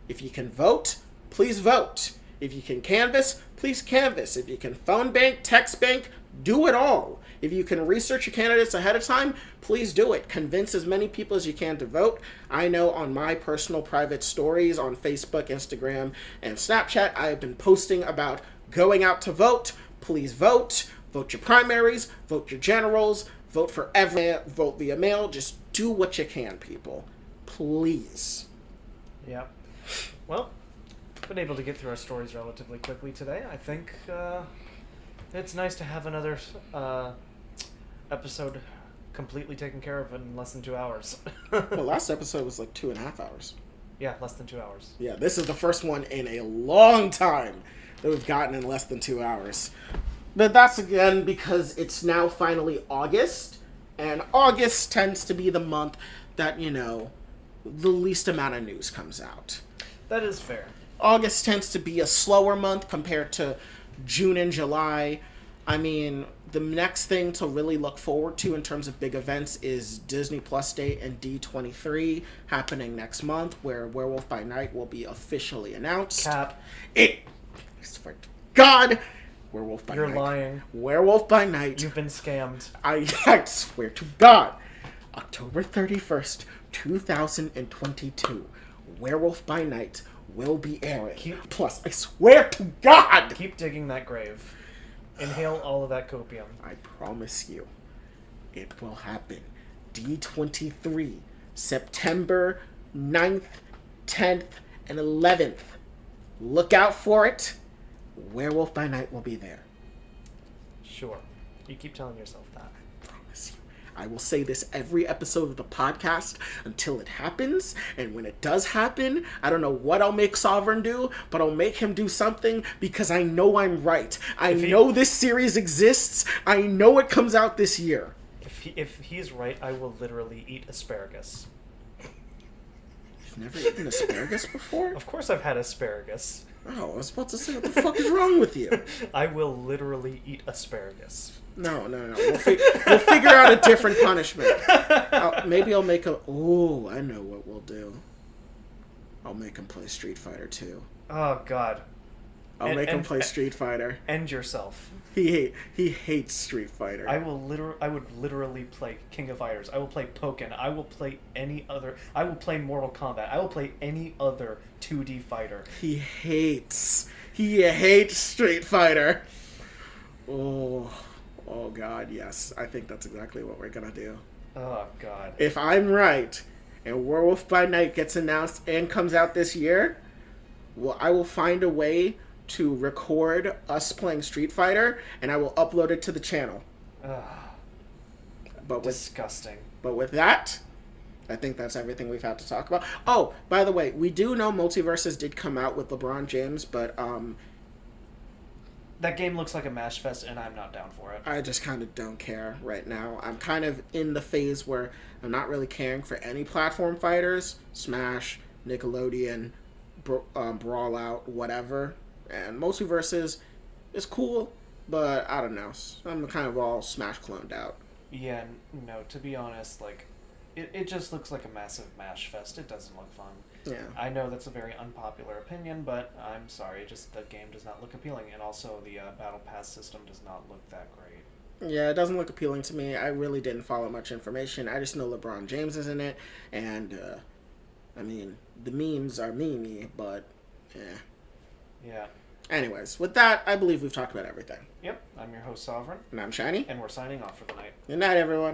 If you can vote, please vote. If you can canvass, please canvass. If you can phone bank, text bank, do it all. If you can research your candidates ahead of time, please do it. Convince as many people as you can to vote. I know on my personal private stories on Facebook, Instagram, and Snapchat, I have been posting about going out to vote. Please vote. Vote your primaries. Vote your generals. Vote for vote via mail. Just do what you can, people. Please. Yeah. Well, been able to get through our stories relatively quickly today. I think it's nice to have another episode completely taken care of in less than 2 hours. Well, last episode was 2.5 hours. Yeah, less than 2 hours. Yeah, this is the first one in a long time that we've gotten in less than 2 hours. But that's again because it's now finally August, and August tends to be the month that, the least amount of news comes out. That is fair. August tends to be a slower month compared to June and July. I mean, the next thing to really look forward to in terms of big events is Disney Plus Day and D23 happening next month, where Werewolf by Night will be officially announced. Cap. I swear to God, Werewolf by Night. You're lying. Werewolf by Night. You've been scammed. I swear to God. October 31st, 2022. Werewolf by Night will be airing. Plus, I swear to God. Keep digging that grave. Inhale all of that copium. I promise you, it will happen. D23, September 9th, 10th, and 11th. Look out for it. Werewolf by Night will be there. Sure. You keep telling yourself that. I promise you. I will say this every episode of the podcast until it happens. And when it does happen, I don't know what I'll make Sovereign do, but I'll make him do something because I know I'm right. I know this series exists. I know it comes out this year. If he's right, I will literally eat asparagus. You've never eaten asparagus before? Of course I've had asparagus. Oh, I was about to say, what the fuck is wrong with you? I will literally eat asparagus. No. We'll figure out a different punishment. Maybe I'll make a... Oh, I know what we'll do. I'll make him play Street Fighter 2. Oh, God. I'll make him play Street Fighter. End yourself. He hates Street Fighter. I would literally play King of Fighters. I will play Pokken. I will play any other... I will play Mortal Kombat. I will play any other 2D fighter. He hates Street Fighter. Oh, God, yes. I think that's exactly what we're gonna do. Oh, God. If I'm right, and Werewolf by Night gets announced and comes out this year, well, I will find a way to record us playing Street Fighter, and I will upload it to the channel. Disgusting. But with that, I think that's everything we've had to talk about. Oh, by the way, we do know Multiverses did come out with LeBron James, but that game looks like a mash fest, and I'm not down for it. I just kind of don't care right now. I'm kind of in the phase where I'm not really caring for any platform fighters. Smash, Nickelodeon, Brawl Out, whatever. And Multiverses is cool, but I don't know. I'm kind of all Smash cloned out. Yeah, no, to be honest, like, it just looks like a massive mash fest. It doesn't look fun. Yeah. I know that's a very unpopular opinion, but I'm sorry, just the game does not look appealing, and also the Battle Pass system does not look that great. Yeah, it doesn't look appealing to me. I really didn't follow much information. I just know LeBron James is in it, and, I mean, the memes are memey, but, Yeah. Anyways, with that, I believe we've talked about everything. Yep, I'm your host, Sovereign. And I'm Shiny. And we're signing off for the night. Good night, everyone.